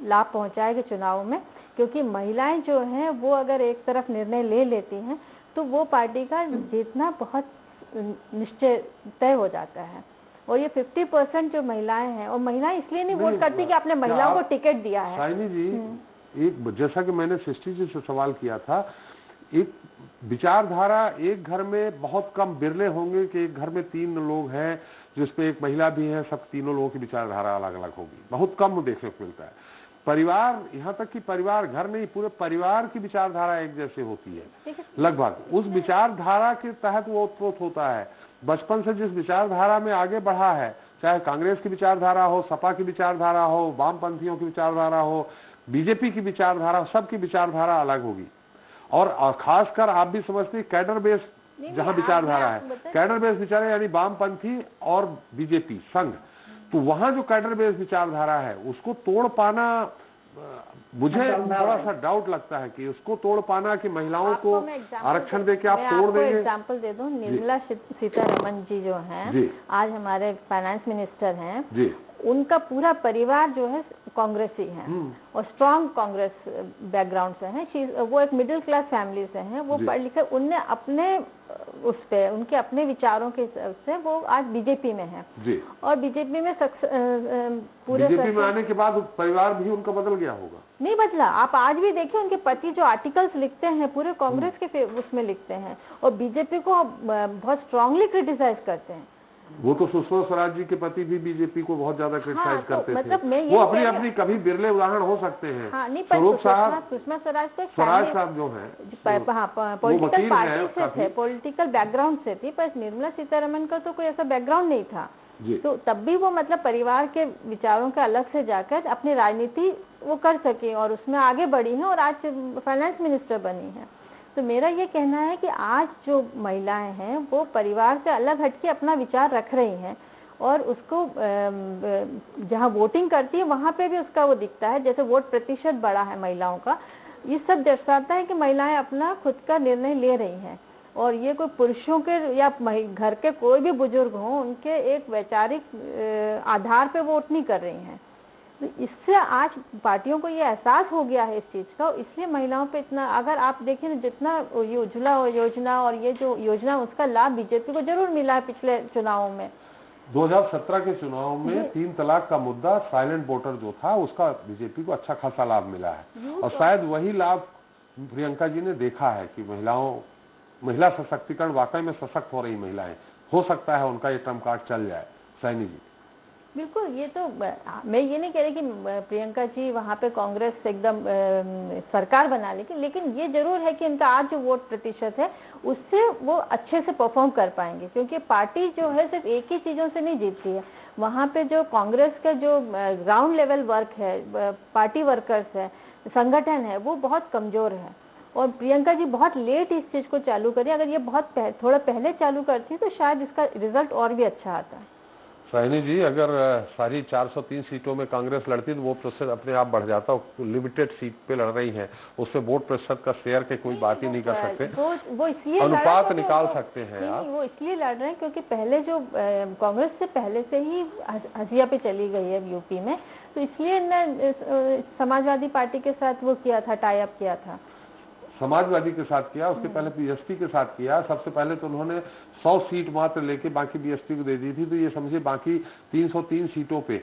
लाभ पहुंचाएगा चुनाव में। क्योंकि महिलाएं जो हैं वो अगर एक तरफ निर्णय ले लेती हैं तो वो पार्टी का जीतना बहुत निश्चय तय हो जाता है। और ये 50% जो महिलाएं हैं, और महिलाएं इसलिए नहीं वोट करती कि आपने महिलाओं को टिकट दिया है। शाइनी जी, एक जैसा कि मैंने सृष्टि जी से सवाल किया था, एक विचारधारा, एक घर में बहुत कम बिरले होंगे कि एक घर में 3 लोग हैं जिसपे एक महिला भी है, सब तीनों लोगों की विचारधारा अलग अलग होगी, बहुत कम देखने को मिलता है। परिवार, यहाँ तक कि परिवार, घर नहीं, पूरे परिवार की विचारधारा एक जैसे होती है लगभग। उस विचारधारा के तहत वो उत्प्रोत होता है। बचपन से जिस विचारधारा में आगे बढ़ा है, चाहे कांग्रेस की विचारधारा हो, सपा की विचारधारा हो, वामपंथियों की विचारधारा हो, बीजेपी की विचारधारा, सबकी विचारधारा अलग होगी। और खासकर आप भी समझते हैं कैडर बेस जहां विचारधारा है, कैडर बेस विचार यानी वामपंथी और बीजेपी संघ, तो वहां जो कैडर बेस विचारधारा है उसको तोड़ पाना, मुझे थोड़ा सा डाउट लगता है कि उसको तोड़ पाना कि महिलाओं को आरक्षण देके आप तोड़ देंगे। एग्जाम्पल दे दूं, निर्मला सीतारमण जी जो हैं, आज हमारे फाइनेंस मिनिस्टर हैं, उनका पूरा परिवार जो है कांग्रेसी है और स्ट्रॉन्ग कांग्रेस बैकग्राउंड से हैं। वो एक मिडिल क्लास फैमिली से हैं, वो पढ़ लिखे, उनने अपने उस पे उनके अपने विचारों के हिसाब से वो आज बीजेपी में है और बीजेपी में पूरे बीजेपी में आने के बाद परिवार भी उनका बदल गया होगा। नहीं बदला, आप आज भी देखिए उनके पति जो आर्टिकल्स लिखते हैं पूरे कांग्रेस के उसमें लिखते हैं और बीजेपी को बहुत स्ट्रांगली क्रिटिसाइज करते हैं। वो तो सुषमा स्वराज जी के पति भी बीजेपी को बहुत ज्यादा क्रिटिसाइज करते थे। वो अपनी अपनी कभी बिरले उदाहरण हो सकते हैं। स्वरूप साहब, सुषमा स्वराज तो स्वराज साहब जो हैं, पॉलिटिकल पार्टी से थे, पॉलिटिकल बैकग्राउंड से थी, पर निर्मला सीतारमण का तो कोई ऐसा बैकग्राउंड नहीं था। तो तब भी वो मतलब परिवार के विचारों के अलग से जाकर अपनी राजनीति वो कर सकी और उसमें आगे बढ़ी है और आज फाइनेंस मिनिस्टर बनी है। तो मेरा ये कहना है कि आज जो महिलाएं हैं वो परिवार से अलग हटके अपना विचार रख रही हैं और उसको जहाँ वोटिंग करती है वहाँ पे भी उसका वो दिखता है, जैसे वोट प्रतिशत बढ़ा है महिलाओं का। ये सब दर्शाता है कि महिलाएं अपना खुद का निर्णय ले रही हैं और ये कोई पुरुषों के या घर के कोई भी बुजुर्ग हों, उनके एक वैचारिक आधार पे वोट नहीं कर रही हैं। तो इससे आज पार्टियों को ये एहसास हो गया है इस चीज़ का, इसलिए महिलाओं पे इतना, अगर आप देखें ना, जितना उज्ज्वला योजना और ये जो योजना उसका लाभ बीजेपी को जरूर मिला है पिछले चुनावों में। 2017 के चुनाव में 3 तलाक का मुद्दा, साइलेंट वोटर जो था, उसका बीजेपी को अच्छा खासा लाभ मिला है और शायद वही लाभ प्रियंका जी ने देखा है कि महिला सशक्तिकरण, वाकई में सशक्त हो रही महिलाएं, हो सकता है उनका ये ट्रम्प कार्ड चल जाए। सैनी जी बिल्कुल, ये तो मैं ये नहीं कह रही कि प्रियंका जी वहाँ पे कांग्रेस एकदम सरकार बना लेकिन ये जरूर है कि इनका आज जो वोट प्रतिशत है उससे वो अच्छे से परफॉर्म कर पाएंगे, क्योंकि पार्टी जो है सिर्फ एक ही चीज़ों से नहीं जीतती है। वहाँ पे जो कांग्रेस का जो ग्राउंड लेवल वर्क है, पार्टी वर्कर्स है, संगठन है, वो बहुत कमज़ोर है और प्रियंका जी बहुत लेट इस चीज़ को चालू करी। अगर ये थोड़ा पहले चालू करती तो शायद इसका रिजल्ट और भी अच्छा आता है। सैनी जी, अगर सारी 403 सीटों में कांग्रेस लड़ती तो वो प्रतिशत अपने आप बढ़ जाता। लिमिटेड सीट पे लड़ रही है, उससे वोट प्रतिशत का शेयर के कोई बात ही नहीं कर सकते। वो इसलिए अनुपात निकाल सकते हैं आप। वो इसलिए लड़ रहे हैं क्योंकि पहले जो कांग्रेस से पहले से ही हसिया पे चली गई है यूपी में, तो इसलिए समाजवादी पार्टी के साथ वो किया था, टाई अप किया था। समाजवादी के साथ किया, उसके पहले बीएसपी के साथ किया। सबसे पहले तो उन्होंने 100 सीट मात्र लेके बाकी बीएसपी को दे दी थी। तो ये समझिए बाकी 303 सीटों पे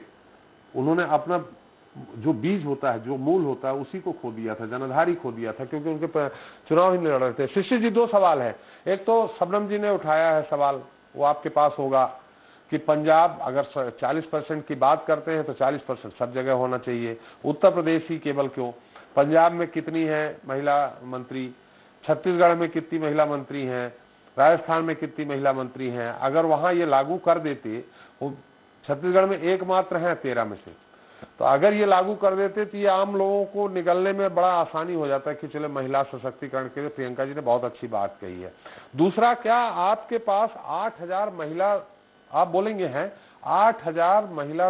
उन्होंने अपना जो बीज होता है, जो मूल होता है, उसी को खो दिया था, जनाधारी खो दिया था, क्योंकि उनके चुनाव ही नहीं लड़ रहे थे। शिष्य जी, 2 सवाल है। एक तो शबनम जी ने उठाया है सवाल, वो आपके पास होगा कि पंजाब अगर 40% की बात करते हैं तो 40% सब जगह होना चाहिए, उत्तर प्रदेश ही केवल क्यों? पंजाब में कितनी है महिला मंत्री, छत्तीसगढ़ में कितनी महिला मंत्री हैं, राजस्थान में कितनी महिला मंत्री हैं? अगर वहां ये लागू कर देते, वो छत्तीसगढ़ में एकमात्र हैं 13 में से, तो अगर ये लागू कर देते तो ये आम लोगों को निगलने में बड़ा आसानी हो जाता है कि चले महिला सशक्तिकरण के लिए प्रियंका जी ने बहुत अच्छी बात कही है। दूसरा, क्या आपके पास 8000 महिला, आप बोलेंगे हैं 8000 महिला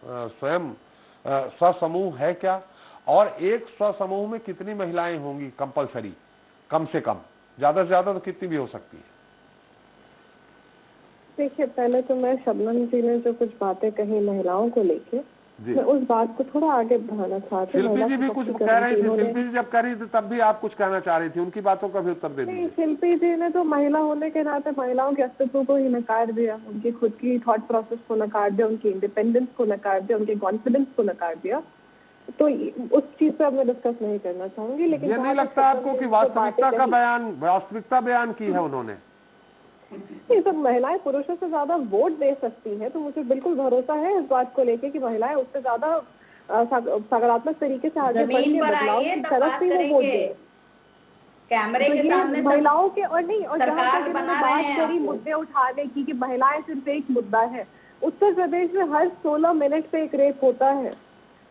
स्वयं स्वसमूह है क्या? और एक स्वसमूह में कितनी महिलाएं होंगी कंपलसरी? कम से कम, ज्यादा से ज्यादा तो कितनी भी हो सकती है? देखिए, पहले तो मैं शबनम जी ने जो कुछ बातें कही महिलाओं को लेके, मैं उस बात को थोड़ा आगे बढ़ाना चाहती हूँ। शिल्पी जी भी कुछ कह रही थी, शिल्पी जी जब कह रही थी तब भी आप कुछ कहना चाह रही थी, उनकी बातों का भी उत्तर दे दीजिए। शिल्पी जी ने तो महिला होने के नाते महिलाओं के अस्तित्व को ही नकार दिया, उनकी खुद की थॉट प्रोसेस को नकार दिया, उनकी इंडिपेंडेंस को नकार दिया, उनके कॉन्फिडेंस को नकार दिया। तो उस चीज पे अब मैं डिस्कस नहीं करना चाहूंगी। लेकिन ये नहीं लगता आपको कि वास्तविकता बयान की है उन्होंने? ये सब महिलाएं पुरुषों से ज्यादा वोट दे सकती हैं, तो मुझे बिल्कुल भरोसा है इस बात को लेके कि महिलाएं उससे ज्यादा सकारात्मक तरीके से आगे बढ़ के बदलाव की तरफ से वो वोट दें। कैमरे के सामने महिलाओं के और नहीं, और जहाँ तक इन्होंने बात करी मुद्दे उठाने की कि महिलाएं सिर्फ एक मुद्दा है, उत्तर प्रदेश में हर 16 मिनट पे एक रेप होता है,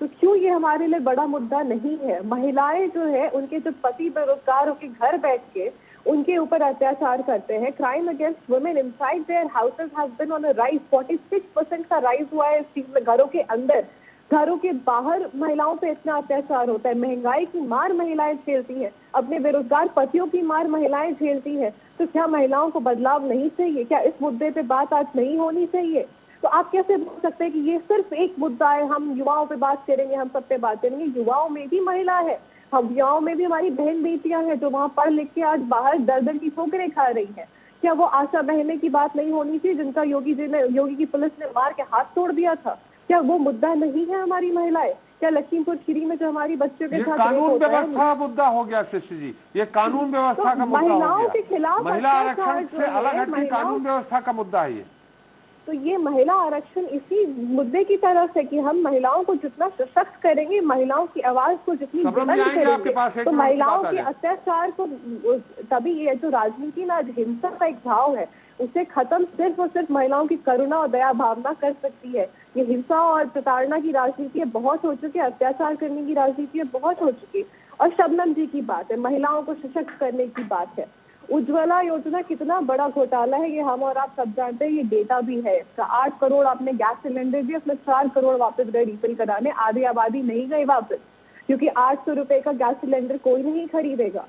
तो क्यों ये हमारे लिए बड़ा मुद्दा नहीं है? महिलाएं जो है उनके जो पति बेरोजगार होकर घर बैठ के उनके ऊपर अत्याचार करते हैं। Crime against women inside their houses has been on a rise. 46% का राइज हुआ है इस चीज में। घरों के अंदर, घरों के बाहर महिलाओं पे इतना अत्याचार होता है। महंगाई की मार महिलाएं झेलती हैं, अपने बेरोजगार पतियों की मार महिलाएं झेलती हैं। तो क्या महिलाओं को बदलाव नहीं चाहिए? क्या इस मुद्दे पे बात आज नहीं होनी चाहिए? तो आप कैसे बोल सकते हैं कि ये सिर्फ एक मुद्दा है, हम युवाओं पे बात करेंगे, हम सब पे बात करेंगे? युवाओं में भी महिला है, हम युवाओं में भी हमारी बहन बेटियां हैं जो वहाँ पढ़ लिख के आज बाहर दर्जन की ठोकरें खा रही हैं। क्या वो आशा बहने की बात नहीं होनी चाहिए जिनका योगी की पुलिस ने मार के हाथ तोड़ दिया था? क्या वो मुद्दा नहीं है हमारी महिलाएं? क्या लखीमपुर खीरी में जो हमारी बच्चों के साथ कानून व्यवस्था मुद्दा हो गया शशि जी, ये कानून व्यवस्था का मुद्दा हो गया। महिलाओं के खिलाफ महिला आरक्षण से अलग हटके कानून व्यवस्था का मुद्दा है ये। तो ये महिला आरक्षण इसी मुद्दे की तरफ है कि हम महिलाओं को जितना सशक्त करेंगे, महिलाओं की आवाज को जितनी बुलंद करेंगे, तो महिलाओं के अत्याचार को तभी, ये जो राजनीति में आज हिंसा का एक भाव है उसे खत्म सिर्फ और सिर्फ महिलाओं की करुणा और दया भावना कर सकती है। ये हिंसा और प्रताड़ना की राजनीति बहुत हो चुकी है, अत्याचार करने की राजनीति बहुत हो चुकी है। और शबनम जी की बात है, महिलाओं को सशक्त करने की बात है। उज्ज्वला योजना कितना बड़ा घोटाला है ये हम और आप सब जानते हैं, ये डेटा भी है इसका। 8 करोड़ आपने गैस सिलेंडर दिए, उसमें 4 करोड़ वापस गए रिफिल कराने, आधी आबादी नहीं गई वापस, क्योंकि 800 रुपए का गैस सिलेंडर कोई नहीं खरीदेगा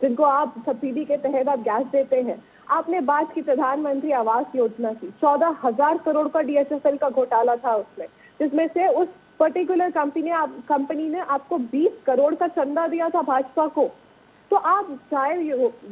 जिनको आप सब्सिडी के तहत आप गैस देते हैं। आपने बात की प्रधानमंत्री आवास योजना की, 14,000 करोड़ का DHFL का घोटाला था उसमें, जिसमें से उस पर्टिकुलर कंपनी ने आपको 20 करोड़ का चंदा दिया था भाजपा को। तो आप चाहे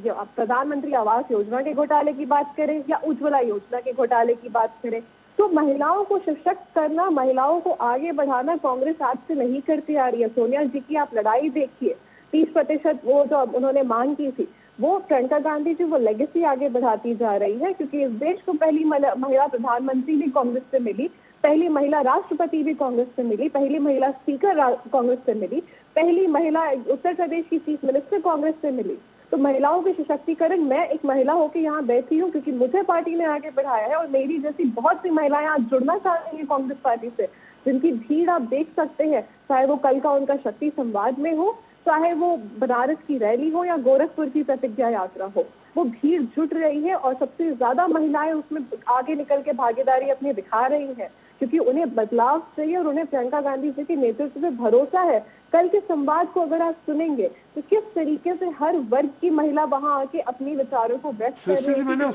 आप प्रधानमंत्री आवास योजना के घोटाले की बात करें या उज्ज्वला योजना के घोटाले की बात करें, तो महिलाओं को सशक्त करना, महिलाओं को आगे बढ़ाना कांग्रेस आज से नहीं करती आ रही है। सोनिया जी की आप लड़ाई देखिए, 30% वो जो उन्होंने मांग की थी, वो प्रियंका गांधी जी वो लेगेसी आगे बढ़ाती जा रही है, क्योंकि इस देश को पहली महिला प्रधानमंत्री भी कांग्रेस से मिली, पहली महिला राष्ट्रपति भी कांग्रेस से मिली, पहली महिला स्पीकर कांग्रेस से मिली, पहली महिला उत्तर प्रदेश की चीफ मिनिस्टर कांग्रेस से मिली। तो महिलाओं के सशक्तिकरण, मैं एक महिला होकर यहाँ बैठी हूँ क्योंकि मुझे पार्टी ने आगे बढ़ाया है, और मेरी जैसी बहुत सी महिलाएं आज जुड़ना चाहती हैं कांग्रेस पार्टी से, जिनकी भीड़ आप देख सकते हैं, चाहे वो कल का उनका शक्ति संवाद में हो, चाहे वो बनारस की रैली हो या गोरखपुर की प्रतिज्ञा यात्रा हो, वो भीड़ जुट रही है और सबसे ज्यादा महिलाएं उसमें आगे निकल के भागीदारी अपनी दिखा रही हैं, क्योंकि उन्हें बदलाव चाहिए और उन्हें प्रियंका गांधी जी के नेतृत्व पे भरोसा है। कल के संवाद को अगर आप सुनेंगे तो किस तरीके से हर वर्ग की महिला वहां आके अपनी विचारों को व्यक्त कर रही है। मैंने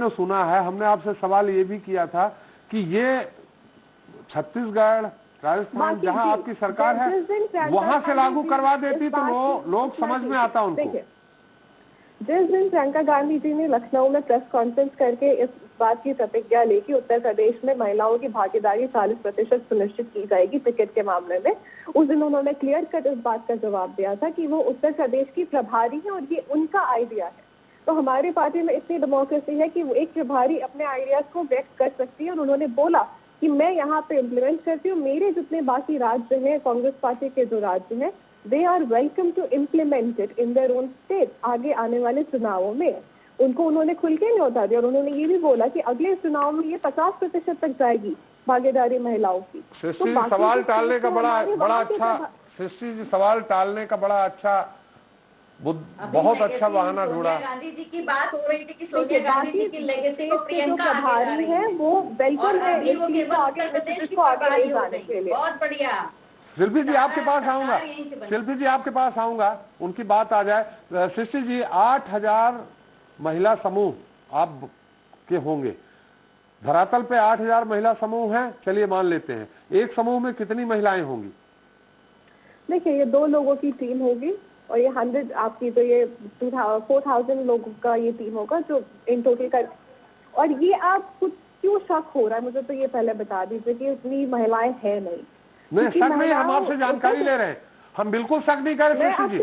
सुना है, हमने आपसे सवाल ये भी किया था कि ये छत्तीसगढ़, राजस्थान जहां आपकी सरकार है वहां से लागू करवा देती तो लोग समझ में आता उनको। जिस दिन प्रियंका गांधी जी ने लखनऊ में प्रेस कॉन्फ्रेंस करके इस बात की प्रतिज्ञा ली कि उत्तर प्रदेश में महिलाओं की भागीदारी 40% सुनिश्चित की जाएगी टिकट के मामले में, उस दिन उन्होंने क्लियर कट इस बात का जवाब दिया था कि वो उत्तर प्रदेश की प्रभारी है और ये उनका आइडिया है। तो हमारी पार्टी में इतनी डेमोक्रेसी है कि वो एक प्रभारी अपने आइडियाज को व्यक्त कर सकती है, और उन्होंने बोला कि मैं यहाँ पे इम्प्लीमेंट करती हूँ, मेरे जितने बाकी राज्य हैं, कांग्रेस पार्टी के जो राज्य हैं, they are welcome to implement it in their own state. आगे आने वाले चुनावों में उनको उन्होंने खुल के न्योता दिया, और उन्होंने ये भी बोला कि अगले चुनाव में ये 50% तक जाएगी भागीदारी महिलाओं की। तो सवाल टालने का बड़ा अच्छा, सवाल टालने का बड़ा अच्छा, बहुत अच्छा बहाना ढूंढा। गांधी जी की बात हो रही थी कि सोनिया गांधी जी की लेगेसी को प्रियंका प्रभारी है, वो वेलकम है इस चीज को आगे ले जाने के लिए। बहुत बढ़िया। शिल्पी जी आपके पास आऊंगा, उनकी बात आ जाए। शिष्य जी, 8,000 महिला समूह आप के होंगे, धरातल पे 8,000 महिला समूह हैं, चलिए मान लेते हैं, एक समूह में कितनी महिलाएं होंगी? देखिए, ये 2 लोगों की टीम होगी और ये 100 आपकी, तो ये 4,000 लोगों का ये टीम होगा जो इन टोटल कर, और ये आप कुछ क्यों शक हो रहा है, मुझे तो ये पहले बता दीजिए कि इतनी महिलाएं है नहीं। शक नहीं, हम आपसे जानकारी ले रहे हैं, हम बिल्कुल शक नहीं कर रहे जी।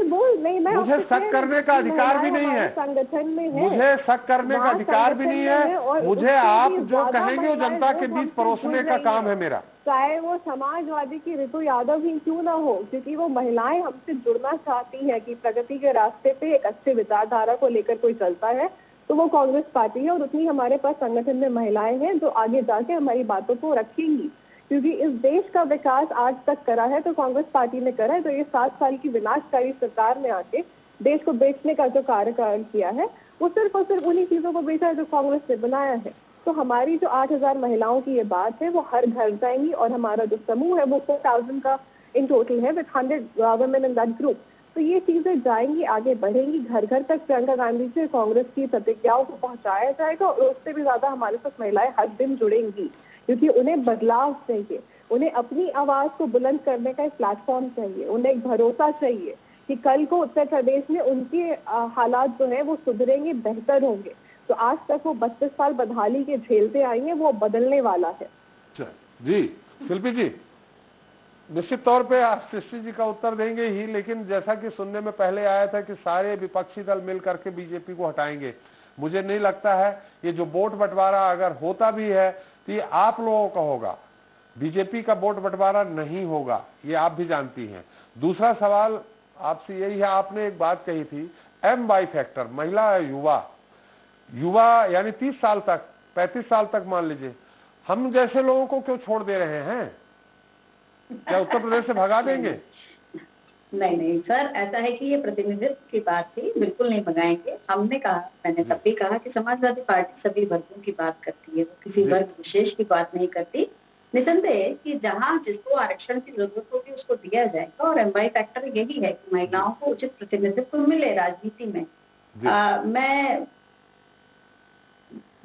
मुझे शक करने का अधिकार भी नहीं है, संगठन में है, मुझे शक करने का अधिकार भी नहीं है। मुझे आप जो कहेंगे वो जनता के बीच परोसने का काम है मेरा, चाहे वो समाजवादी की ऋतु यादव ही क्यों ना हो, क्योंकि वो महिलाएं हमसे जुड़ना चाहती है कि प्रगति के रास्ते पे एक अच्छे विचारधारा को लेकर कोई चलता है तो वो कांग्रेस पार्टी है। और उतनी हमारे पास संगठन में महिलाएं हैं जो आगे जाके हमारी बातों को रखेंगी, क्योंकि इस देश का विकास आज तक करा है तो कांग्रेस पार्टी ने करा है। तो ये 7 साल की विनाशकारी सरकार ने आके देश को बेचने का जो कार्यकाल किया है वो सिर्फ और सिर्फ उन्हीं चीजों को बेचा है जो कांग्रेस ने बनाया है। तो हमारी जो 8000 महिलाओं की ये बात है वो हर घर जाएंगी और हमारा जो समूह है वो 4000 का इन टोटल है with 100 women in that group. तो ये चीजें जाएंगी, आगे बढ़ेंगी, घर घर तक प्रियंका गांधी से कांग्रेस की प्रतिज्ञाओं को पहुंचाया जाएगा और उससे भी ज्यादा हमारे साथ महिलाएं हर दिन जुड़ेंगी, क्योंकि उन्हें बदलाव चाहिए, उन्हें अपनी आवाज को बुलंद करने का एक प्लेटफॉर्म चाहिए, उन्हें एक भरोसा चाहिए कि कल को उत्तर प्रदेश में उनके हालात जो है वो सुधरेंगे, बेहतर होंगे। तो आज तक वो 32 साल बदहाली के झेलते आई हैं, वो बदलने वाला है। जी शिल्पी जी, निश्चित तौर पे आप सृष्टि जी का उत्तर देंगे ही, लेकिन जैसा कि सुनने में पहले आया था कि सारे विपक्षी दल मिल करके बीजेपी को हटाएंगे, मुझे नहीं लगता है। ये जो वोट बंटवारा अगर होता भी है तो ये आप लोगों का होगा, बीजेपी का वोट बंटवारा नहीं होगा, ये आप भी जानती हैं। दूसरा सवाल आपसे यही है, आपने एक बात कही थी MY फैक्टर, महिला युवा यानी 30 साल तक 35 साल तक मान लीजिए, हम जैसे लोगों को क्यों छोड़ दे रहे हैं? क्या उत्तर प्रदेश से भगा देंगे? नहीं सर, ऐसा है कि ये प्रतिनिधित्व की बात थी, बिल्कुल नहीं भगाएंगे। हमने कहा, मैंने तब भी कहा कि समाजवादी पार्टी सभी वर्गों की बात करती है, वो किसी वर्ग विशेष की बात नहीं करती। निसंदेह कि जहाँ जिसको आरक्षण की जरूरत होगी उसको दिया जाएगा और MY फैक्टर यही है कि महिलाओं को उचित प्रतिनिधित्व मिले राजनीति में। मैं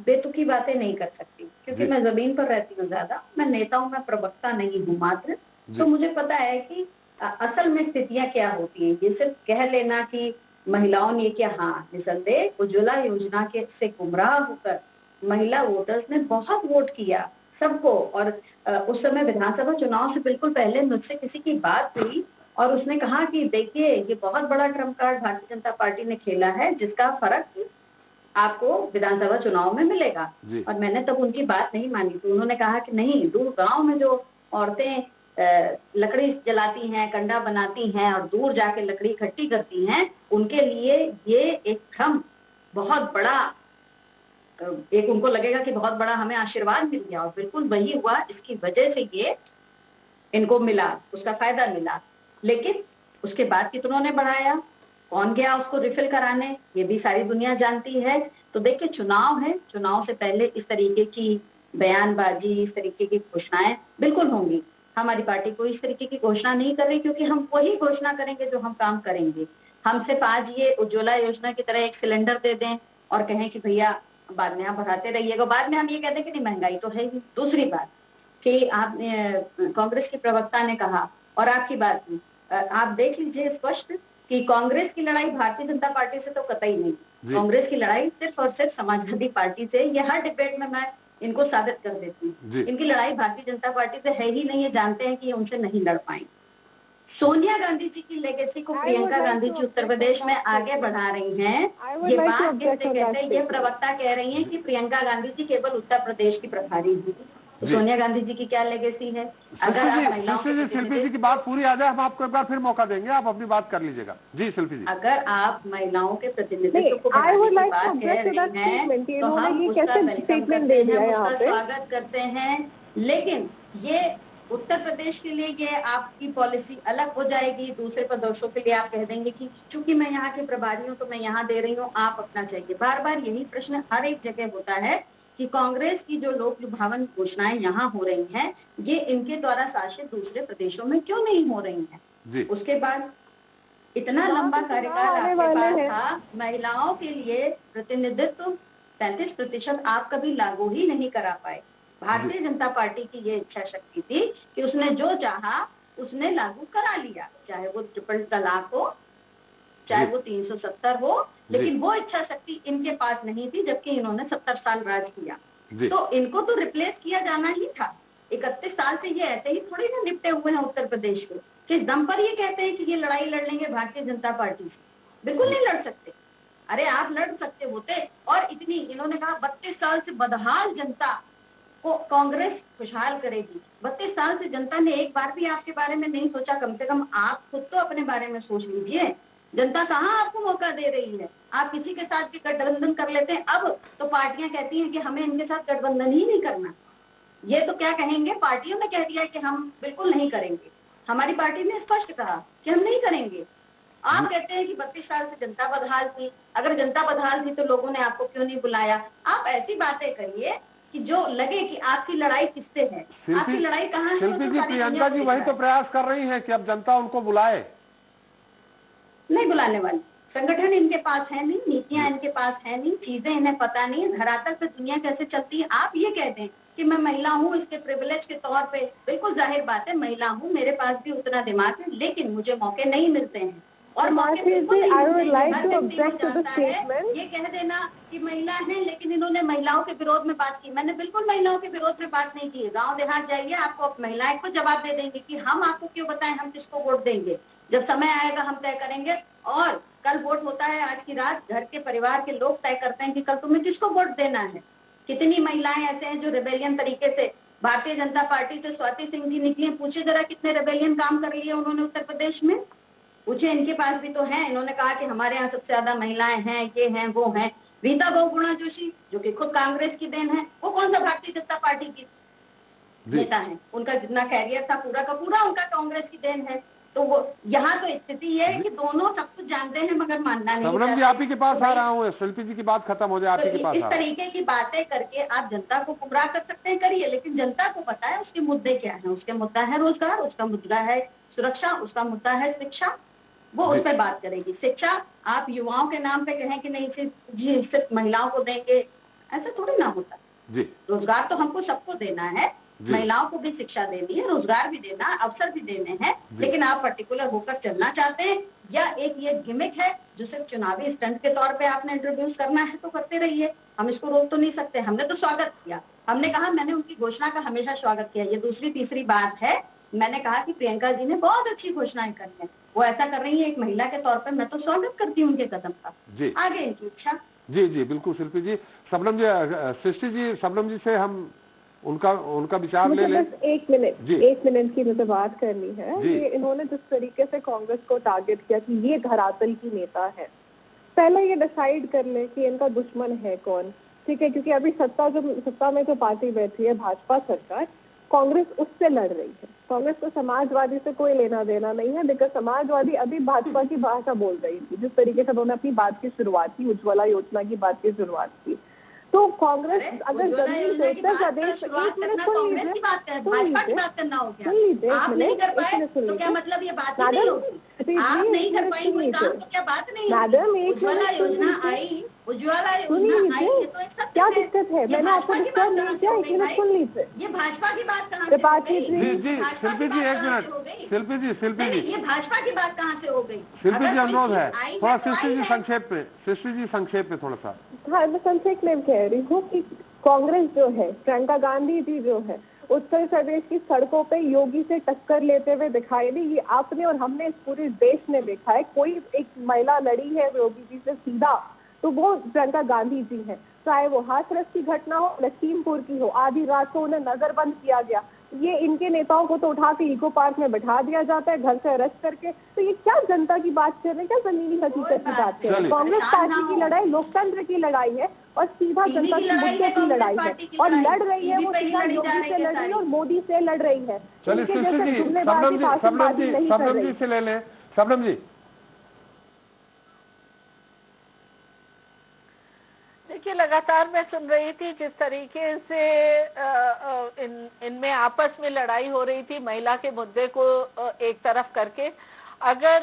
बेतुकी बातें नहीं कर सकती क्योंकि मैं जमीन पर रहती हूँ ज्यादा, मैं नेताओं में प्रवक्ता नहीं हूँ मात्र, तो मुझे पता है कि असल में स्थितियां क्या होती हैं। ये सिर्फ कह लेना कि महिलाओं ने क्या, हाँ निसंदेह उज्ज्वला योजना के से गुमराह होकर महिला वोटर्स ने बहुत वोट किया सबको, और उस समय विधानसभा चुनाव से बिल्कुल पहले मुझसे किसी की बात हुई और उसने कहा कि देखिए ये बहुत बड़ा Trump card Bharatiya Janata party ने खेला है जिसका फर्क आपको विधानसभा चुनाव में मिलेगा। और मैंने तब उनकी बात नहीं मानी, तो उन्होंने कहा कि नहीं, दूर गांव में जो औरतें लकड़ी जलाती हैं, कंडा बनाती हैं और दूर जाके लकड़ी इकट्ठी करती हैं, उनके लिए ये एक भ्रम बहुत बड़ा, एक उनको लगेगा कि बहुत बड़ा हमें आशीर्वाद मिल गया, और बिल्कुल वही हुआ। इसकी वजह से ये इनको मिला, उसका फायदा मिला। लेकिन उसके बाद कितनों ने बढ़ाया, कौन गया उसको रिफिल कराने, ये भी सारी दुनिया जानती है। तो देखिए चुनाव है, चुनाव से पहले इस तरीके की बयानबाजी, इस तरीके की घोषणाएं बिल्कुल होंगी। हमारी पार्टी कोई इस तरीके की घोषणा नहीं कर रही, क्योंकि हम वही घोषणा करेंगे जो हम काम करेंगे। हम सिर्फ आज ये उज्ज्वला योजना की तरह एक सिलेंडर दे दें और कहें कि भैया बाद में आप बढ़ाते रहिएगा, बाद में हम ये कहते हैं कि नहीं महंगाई तो है ही। दूसरी बात कि आपने कांग्रेस की प्रवक्ता ने कहा और आपकी बात में आप देख लीजिए स्पष्ट कि कांग्रेस की लड़ाई भारतीय जनता पार्टी से तो कतई नहीं, कांग्रेस की लड़ाई सिर्फ और सिर्फ समाजवादी पार्टी से। ये हर डिबेट में मैं इनको साबित कर देती हूँ, इनकी लड़ाई भारतीय जनता पार्टी से है ही नहीं। ये जानते हैं कि ये उनसे नहीं लड़ पाएंगे। सोनिया गांधी जी की लेगेसी को प्रियंका गांधी जी उत्तर प्रदेश में आगे बढ़ा रही हैं। ये बात किससे कहते हैं? ये प्रवक्ता कह रही हैं कि प्रियंका गांधी जी केवल उत्तर प्रदेश की प्रभारी हुई, तो सोनिया गांधी जी की क्या लेगेसी है? अगर आप शिल्पी जी की बात पूरी आ जाए, हम आपको एक बार फिर मौका देंगे, आप अपनी बात कर लीजिएगा। जी शिल्पी जी, अगर आप महिलाओं के प्रतिनिधित्व को बढ़ाने की बात कह रही हैं तो हम उसका वेलकम करते हैं, उसका स्वागत करते हैं। लेकिन ये उत्तर प्रदेश के लिए ये आपकी पॉलिसी अलग हो जाएगी। दूसरे प्रदेशों के लिए आप कह देंगे कि चूंकि मैं यहाँ के प्रभारी हूँ तो मैं यहाँ दे रही हूँ, आप अपना चाहिए। बार बार यही प्रश्न हर एक जगह होता है कि कांग्रेस की जो लोक लुभावन घोषणाएं यहाँ हो रही हैं, ये इनके द्वारा शासित दूसरे प्रदेशों में क्यों नहीं हो रही हैं? उसके बाद इतना लंबा कार्यकाल आपके पास था, महिलाओं के लिए प्रतिनिधित्व 35% आप कभी लागू ही नहीं करा पाए। भारतीय जनता पार्टी की ये इच्छा शक्ति थी कि उसने जो चाहा उसने लागू करा लिया, चाहे वो ट्रिपल तलाक हो, चाहे वो 370 हो, लेकिन वो इच्छा शक्ति इनके पास नहीं थी, जबकि इन्होंने 70 साल राज किया। तो इनको तो रिप्लेस किया जाना ही था। 31 साल से ये ऐसे ही थोड़ी ना निपटे हुए हैं उत्तर प्रदेश में, किस दम पर ये कहते हैं कि ये लड़ाई लड़ लेंगे भारतीय जनता पार्टी से? बिल्कुल नहीं लड़ सकते। अरे आप लड़ सकते होते, और इतनी इन्होंने कहा 32 साल से बदहाल जनता को कांग्रेस खुशहाल करेगी। 32 साल से जनता ने एक बार भी आपके बारे में नहीं सोचा। कम से कम आप खुद तो अपने बारे में सोच लीजिए। जनता कहाँ आपको मौका दे रही है? आप किसी के साथ भी गठबंधन कर लेते हैं। अब तो पार्टियां कहती हैं कि हमें इनके साथ गठबंधन ही नहीं करना। ये तो क्या कहेंगे, पार्टियों ने कह दिया कि हम बिल्कुल नहीं करेंगे। हमारी पार्टी ने स्पष्ट कहा कि हम नहीं करेंगे। आप कहते हैं कि 32 साल से जनता बदहाल थी। अगर जनता बदहाल थी तो लोगों ने आपको क्यों नहीं बुलाया? आप ऐसी बातें करिए कि जो लगे कि आपकी लड़ाई किससे है, आपकी लड़ाई कहाँ है। शिल्पी जी, प्रियंका जी वही तो प्रयास कर रही हैं कि अब जनता उनको बुलाए। नहीं बुलाने वाली, संगठन इनके पास है नहीं, नीतियां इनके पास है नहीं, चीजें इन्हें पता नहीं है, धरातल पे दुनिया कैसे चलती है। आप ये कह दें कि मैं महिला हूँ, इसके प्रिविलेज के तौर पे बिल्कुल जाहिर बात है, महिला हूँ, मेरे पास भी उतना दिमाग है, लेकिन मुझे मौके नहीं मिलते हैं। और मौके बिल्कुल नहीं मिलते हैं। ये कह देना कि महिला है लेकिन इन्होंने महिलाओं के विरोध में बात की। मैंने बिल्कुल महिलाओं के विरोध में बात नहीं की है। गाँव देहात जाइए, आपको महिलाएं को जवाब दे देंगे कि हम आपको क्यों बताएं हम किसको वोट देंगे। जब समय आएगा हम तय करेंगे। और कल वोट होता है, आज की रात घर के परिवार के लोग तय करते हैं कि कल तुम्हें किसको वोट देना है। कितनी महिलाएं ऐसे हैं जो रिबेलियन तरीके से भारतीय जनता पार्टी से, स्वाति सिंह जी निकली, पूछे जरा कितने रिबेलियन काम कर रही है उन्होंने उत्तर प्रदेश में, पूछे। इनके पास भी तो है। इन्होंने कहा कि हमारे यहाँ सबसे ज्यादा महिलाएं हैं, ये हैं वो हैं। रीता बहुगुणा जोशी जो कि खुद कांग्रेस की देन है, वो कौन सा भारतीय जनता पार्टी की नेता है? उनका जितना कैरियर था पूरा का पूरा उनका कांग्रेस की देन है। तो वो यहाँ तो स्थिति ये है कि दोनों सब कुछ जानते हैं मगर मानना नहीं। सबनम जी, आप ही के पास आ रहा हूँ, शिल्पी जी की बात खत्म हो जाए, आप ही के पास। इस तरीके की बातें करके आप जनता को गुमराह कर सकते हैं, करिए, लेकिन जनता को पता है उसके मुद्दे क्या है। उसके मुद्दा है रोजगार, उसका मुद्दा है सुरक्षा, उसका मुद्दा है शिक्षा। वो उस पर बात करेगी। शिक्षा आप युवाओं के नाम पे कहें कि नहीं सिर्फ महिलाओं को देंगे, ऐसा थोड़ी ना होता जी। रोजगार तो हमको सबको देना है, महिलाओं को भी शिक्षा देनी है, रोजगार भी देना, अवसर भी देने हैं, लेकिन आप पर्टिकुलर होकर चलना चाहते हैं या एक ये गिमिक है जो सिर्फ चुनावी स्टंट के तौर पे आपने इंट्रोड्यूस करना है तो करते रहिए। हम इसको रोक तो नहीं सकते। हमने तो स्वागत किया, हमने कहा, मैंने उनकी घोषणा का हमेशा स्वागत किया। ये दूसरी तीसरी बात है, मैंने कहा कि प्रियंका जी ने बहुत अच्छी घोषणाएं करी हैं, वो ऐसा कर रही है एक महिला के तौर पर, मैं तो स्वागत करती हूँ उनके कदम का। आगे इनकी इच्छा। जी जी बिल्कुल शिल्पी जी। सबनम जी, सृष्टि जी, सबनम जी से हम उनका विचार ले लें। एक मिनट की मुझे बात करनी है। ये इन्होंने जिस तरीके से कांग्रेस को टारगेट किया कि ये धरातल की नेता है, पहले ये डिसाइड कर ले कि इनका दुश्मन है कौन, ठीक है? क्योंकि अभी सत्ता में जो पार्टी बैठी है भाजपा सरकार, कांग्रेस उससे लड़ रही है। कांग्रेस को समाजवादी से कोई लेना देना नहीं है, बिकॉज समाजवादी अभी भाजपा की भाषा बोल रही थी। जिस तरीके से उन्होंने अपनी बात की शुरुआत की, उज्ज्वला योजना की बात की शुरुआत की, तो कांग्रेस अगर जमीन से उत्तर प्रदेश, एक मिनट सुन लीजिए, क्या दिक्कत है? मैंने आपको डिस्टर्ब नहीं किया, एक मिनट सुन लीजिए। ये भाजपा की बात कहाँ से हो गई? जी शिल्पी जी एक मिनट, शिल्पी जी ये भाजपा की बात कहाँ से हो गई? शिल्पी जी अनुरोध है थोड़ा, सृष्टि जी संक्षेप में थोड़ा सा। हाँ, मैं संक्षेप में कह रही हूँ कि कांग्रेस जो है, प्रियंका गांधी जी जो है, उत्तर प्रदेश की सड़कों पे योगी से टक्कर लेते हुए दिखाई दी। ये आपने और हमने इस पूरे देश ने देखा है। कोई एक महिला लड़ी है योगी जी से सीधा तो वो प्रियंका गांधी जी है। चाहे वो हाथरस की घटना हो, लखीमपुर की हो, आधी रात को उन्हें नजरबंद किया गया। ये इनके नेताओं को तो उठा के इको पार्क में बैठा दिया जाता है, घर से अरेस्ट करके। तो ये क्या जनता की बात कर रहे हैं, क्या जमीनी हकीकत की बात कर रहे हैं? कांग्रेस पार्टी की लड़ाई लोकतंत्र की लड़ाई है और सीधा जनता के मुद्दे की लड़ाई है, और लड़ रही है वो सीधा योगी से लड़ रही है और मोदी से लड़ रही है। सबनम जी से ले लें। सबनम जी, देखिए, लगातार मैं सुन रही थी जिस तरीके से इनमें आपस में लड़ाई हो रही थी महिला के मुद्दे को एक तरफ करके। अगर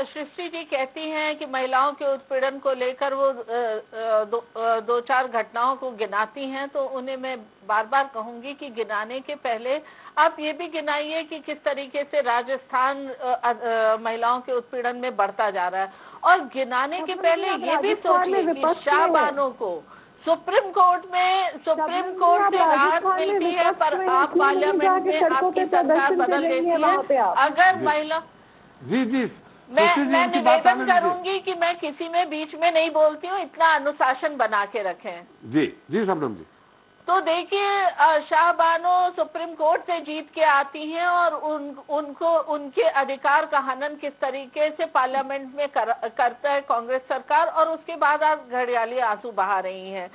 सृष्टि जी कहती हैं कि महिलाओं के उत्पीड़न को लेकर वो दो चार घटनाओं को गिनाती हैं, तो उन्हें मैं बार बार कहूंगी कि गिनाने के पहले आप ये भी गिनाइए कि किस तरीके से राजस्थान महिलाओं के उत्पीड़न में बढ़ता जा रहा है। और गिनाने के पहले ये भी सोचिए कि शाहबानों को सुप्रीम कोर्ट से राहत मिलती है, पर आप पार्लियामेंट में आपकी सरकार बदल देती है। अगर महिला जी मैं निवेदन करूंगी कि मैं किसी में बीच में नहीं बोलती हूँ, इतना अनुशासन बना के रखें। जी शबनम जी। तो देखिए, शाहबानो सुप्रीम कोर्ट से जीत के आती हैं और उनको उनके अधिकार का हनन किस तरीके से पार्लियामेंट में करता है कांग्रेस सरकार, और उसके बाद आप घड़ियाली आंसू बहा रही हैं।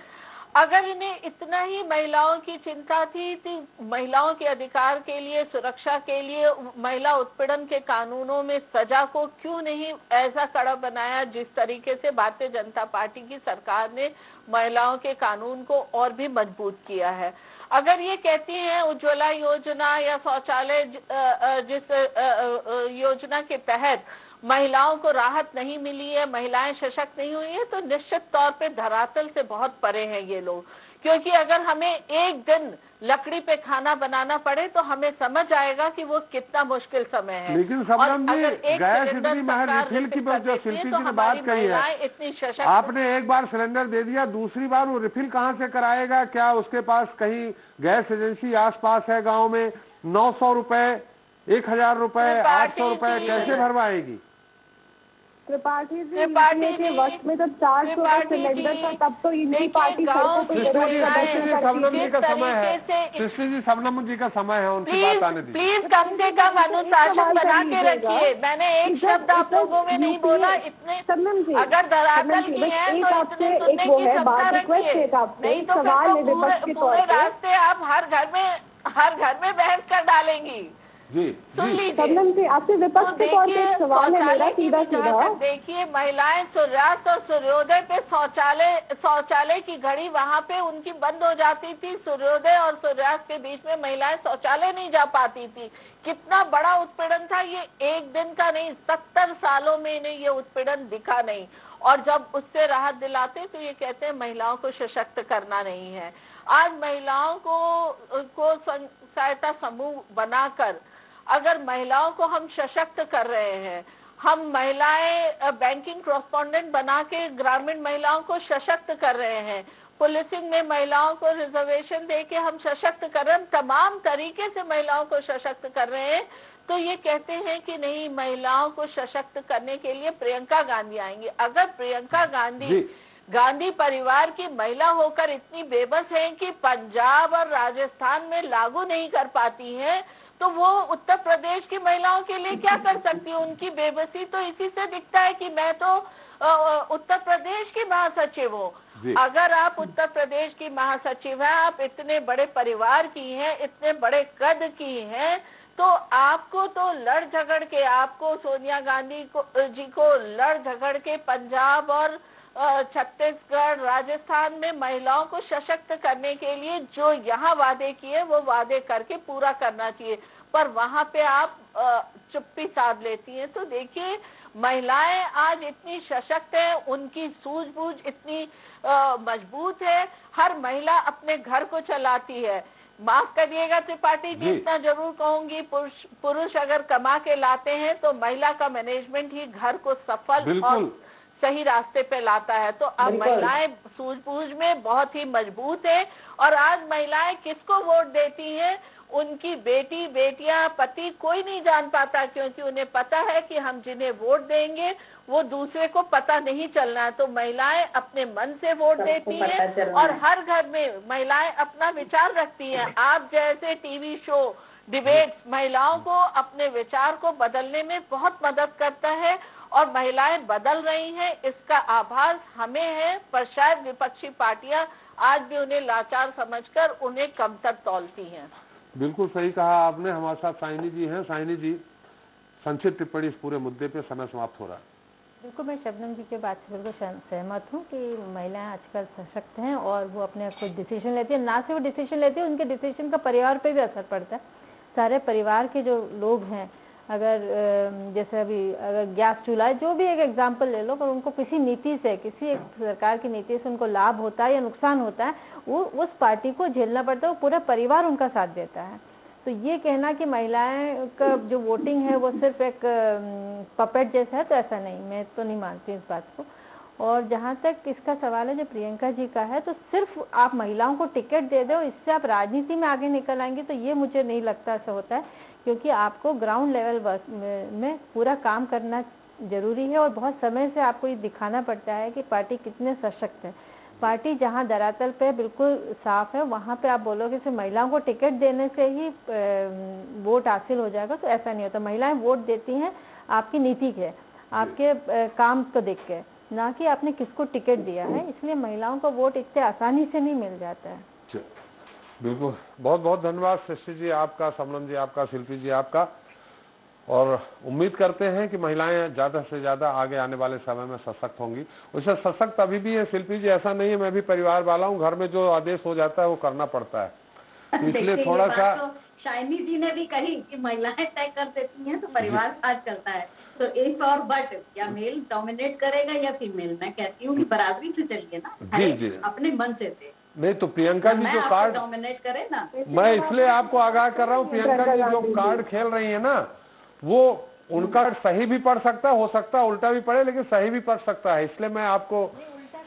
अगर इन्हें इतना ही महिलाओं की चिंता थी तो महिलाओं के अधिकार के लिए, सुरक्षा के लिए, महिला उत्पीड़न के कानूनों में सजा को क्यों नहीं ऐसा कड़ा बनाया जिस तरीके से भारतीय जनता पार्टी की सरकार ने महिलाओं के कानून को और भी मजबूत किया है। अगर ये कहती हैं उज्ज्वला योजना या शौचालय जिस योजना के तहत महिलाओं को राहत नहीं मिली है, महिलाएं सशक्त नहीं हुई है, तो निश्चित तौर पे धरातल से बहुत परे हैं ये लोग। क्योंकि अगर हमें एक दिन लकड़ी पे खाना बनाना पड़े तो हमें समझ आएगा कि वो कितना मुश्किल समय है। लेकिन शबनम जी, गैस इतनी महंगी, रिफिल की जो शिल्पी जी ने बात कही है, इतनी सशक्त, आपने एक बार सिलेंडर दे दिया, दूसरी बार वो रिफिल कहाँ से कराएगा? क्या उसके पास कहीं गैस एजेंसी आसपास है गाँव में? 900 रुपए, 1000 रुपए, 800 रुपए कैसे भरवाएगी? त्रिपाठी जी के वक्त में जब 400 का सिलेंडर था तब तो इनकी पार्टी शबनम जी का समय है, सुश्री जी शबनम जी का समय है, उनकी बात आने दीजिए। प्लीज कम से कम अनुशासन बना के रखिए। मैंने एक शब्द आप लोगों में नहीं बोला। इतने अगर धरातल की है तो इतने सुनने की क्षमता रखिए, नहीं तो फिर पूरे रास्ते आप हर घर में बहस कर डालेंगी। सुन लीजिए, आपसे विपक्ष के तौर पे सवाल है मेरा सीधा। देखिए, महिलाएं सूर्यास्त और सूर्योदय पे शौचालय की घड़ी वहाँ पे उनकी बंद हो जाती थी। सूर्योदय और सूर्यास्त के बीच में महिलाएं शौचालय नहीं जा पाती थी। कितना बड़ा उत्पीड़न था ये, एक दिन का नहीं, 70 सालों में इन्हें ये उत्पीड़न दिखा नहीं। और जब उससे राहत दिलाते तो ये कहते हैं महिलाओं को सशक्त करना नहीं है। आज महिलाओं को सहायता समूह बनाकर अगर महिलाओं को हम सशक्त कर रहे हैं, हम महिलाएं बैंकिंग कॉरेस्पॉन्डेंट बना के ग्रामीण महिलाओं को सशक्त कर रहे हैं, पुलिसिंग में महिलाओं को रिजर्वेशन दे के हम सशक्त कर रहे हैं, तमाम तरीके से महिलाओं को सशक्त कर रहे हैं, तो ये कहते हैं कि नहीं, महिलाओं को सशक्त करने के लिए प्रियंका गांधी आएंगी। अगर प्रियंका गांधी परिवार की महिला होकर इतनी बेबस हैं कि पंजाब और राजस्थान में लागू नहीं कर पाती हैं, तो वो उत्तर प्रदेश की महिलाओं के लिए क्या कर सकती है? उनकी बेबसी तो इसी से दिखता है कि मैं तो उत्तर प्रदेश की महासचिव हूँ। अगर आप उत्तर प्रदेश की महासचिव हैं, आप इतने बड़े परिवार की हैं, इतने बड़े कद की हैं, तो आपको तो लड़ झगड़ के, आपको सोनिया गांधी जी को लड़ झगड़ के पंजाब और छत्तीसगढ़, राजस्थान में महिलाओं को सशक्त करने के लिए जो यहाँ वादे किए वो वादे करके पूरा करना चाहिए, पर वहाँ पे आप चुप्पी साध लेती हैं। तो देखिए, महिलाएं आज इतनी सशक्त हैं, उनकी सूझबूझ इतनी मजबूत है, हर महिला अपने घर को चलाती है। माफ करिएगा त्रिपाठी जी, इतना जरूर कहूंगी, पुरुष अगर कमा के लाते हैं तो महिला का मैनेजमेंट ही घर को सफल और सही रास्ते पे लाता है। तो अब महिलाएं सूझबूझ में बहुत ही मजबूत है, और आज महिलाएं किसको वोट देती हैं? उनकी बेटी, बेटियां, पति कोई नहीं जान पाता, क्योंकि उन्हें पता है कि हम जिन्हें वोट देंगे वो दूसरे को पता नहीं चलना है। तो महिलाएं अपने मन से वोट देती हैं और हर घर में महिलाएं अपना विचार रखती हैं। आप जैसे टीवी शो, डिबेट्स महिलाओं को अपने विचार को बदलने में बहुत मदद करता है, और महिलाएं बदल रही हैं, इसका आभास हमें है, पर शायद विपक्षी पार्टियां आज भी उन्हें लाचार समझकर उन्हें कमतर तौलती हैं। बिल्कुल सही कहा आपने। हमारे साथ साइनी जी हैं। साइनी जी, संक्षिप्त टिप्पणी इस पूरे मुद्दे पे, समय समाप्त हो रहा है। बिल्कुल, मैं शबनम जी के बात से बिल्कुल सहमत हूँ कि महिलाएं आजकल सशक्त हैं और वो अपने खुद डिसीजन लेती है। ना सिर्फ डिसीजन लेती है, उनके डिसीजन का परिवार पे भी असर पड़ता है। सारे परिवार के जो लोग हैं, अगर जैसे अगर गैस चूल्हा, जो भी एक एग्जाम्पल ले लो, पर उनको किसी नीति से, किसी एक सरकार की नीति से उनको लाभ होता है या नुकसान होता है, वो उस पार्टी को झेलना पड़ता है, वो पूरा परिवार उनका साथ देता है। तो ये कहना कि महिलाएं का जो वोटिंग है वो सिर्फ एक पपेट जैसा है, तो ऐसा नहीं, मैं तो नहीं मानती इस बात को। और जहाँ तक इसका सवाल है जो प्रियंका जी का है, तो सिर्फ आप महिलाओं को टिकट दे दो, इससे आप राजनीति में आगे निकल आएंगे, तो ये मुझे नहीं लगता ऐसा होता है, क्योंकि आपको ग्राउंड लेवल में पूरा काम करना जरूरी है और बहुत समय से आपको ये दिखाना पड़ता है कि पार्टी कितने सशक्त है। पार्टी जहां धरातल पे बिल्कुल साफ है, वहां पे आप बोलोगे कि महिलाओं को टिकट देने से ही वोट हासिल हो जाएगा, तो ऐसा नहीं होता। महिलाएं वोट देती हैं आपकी नीति के, आपके काम को देख के, ना कि आपने किसको टिकट दिया है। इसलिए महिलाओं को वोट इतने आसानी से नहीं मिल जाता है। बिल्कुल, बहुत बहुत धन्यवाद सृष्टि जी आपका, समलम जी आपका, शिल्पी जी आपका। और उम्मीद करते हैं कि महिलाएं ज्यादा से ज्यादा आगे आने वाले समय में सशक्त होंगी। वैसे सशक्त अभी भी है शिल्पी जी, ऐसा नहीं है, मैं भी परिवार वाला हूँ, घर में जो आदेश हो जाता है वो करना पड़ता है, तो इसलिए थोड़ा सा। तो शाइनी जी ने भी कही कि महिलाएं तय कर देती हैं तो परिवार साथ चलता है, तो इफ और बट, या मेल डोमिनेट करेगा या फीमेल। मैं कहती हूँ कि बराबरी से चलिए ना, जी अपने मन से थे। नहीं तो प्रियंका जी जो कार्ड डोमिनेट करे ना, मैं इसलिए आपको आगाह कर रहा हूँ, प्रियंका जी जो कार्ड खेल रही है ना, वो उनका सही भी पढ़ सकता है, हो सकता है उल्टा भी पढ़े, लेकिन सही भी पढ़ सकता है। इसलिए मैं आपको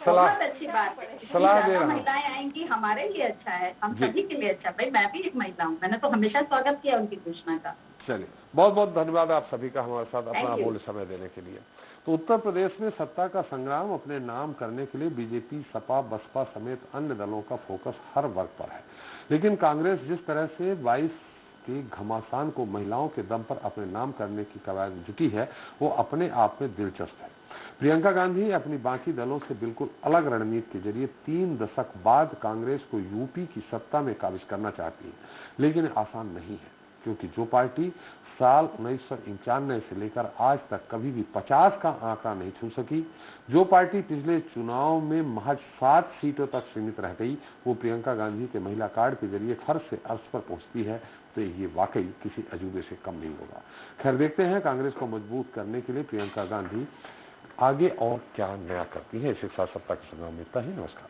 बहुत अच्छी बात है, सलाह दे रहा हूँ। महिलाएं आएंगी हमारे लिए अच्छा है, हम सभी के लिए अच्छा। भाई मैं भी एक महिला हूँ, मैंने तो हमेशा स्वागत किया उनकी घोषणा का। चलिए, बहुत बहुत धन्यवाद आप सभी का हमारे साथ अपना अमूल्य समय देने के लिए। तो उत्तर प्रदेश में सत्ता का संग्राम अपने नाम करने के लिए बीजेपी, सपा, बसपा समेत अन्य दलों का फोकस हर वर्ग पर है, लेकिन कांग्रेस जिस तरह से 22 के घमासान को महिलाओं के दम पर अपने नाम करने की कवायद जुटी है, वो अपने आप में दिलचस्प है। प्रियंका गांधी अपनी बाकी दलों से बिल्कुल अलग रणनीति के जरिए 3 दशक बाद कांग्रेस को यूपी की सत्ता में काबिज करना चाहती है, लेकिन आसान नहीं है, क्योंकि जो पार्टी साल 1991 से लेकर आज तक कभी भी 50 का आंकड़ा नहीं छू सकी, जो पार्टी पिछले चुनाव में महज 7 सीटों तक सीमित रह गई, वो प्रियंका गांधी के महिला कार्ड के जरिए फर्श से अर्श पर पहुंचती है, तो ये वाकई किसी अजूबे से कम नहीं होगा। खैर, देखते हैं कांग्रेस को मजबूत करने के लिए प्रियंका गांधी आगे और क्या नया करती है। इसी के साथ सत्ता के संग्राम में इतना ही। नमस्कार।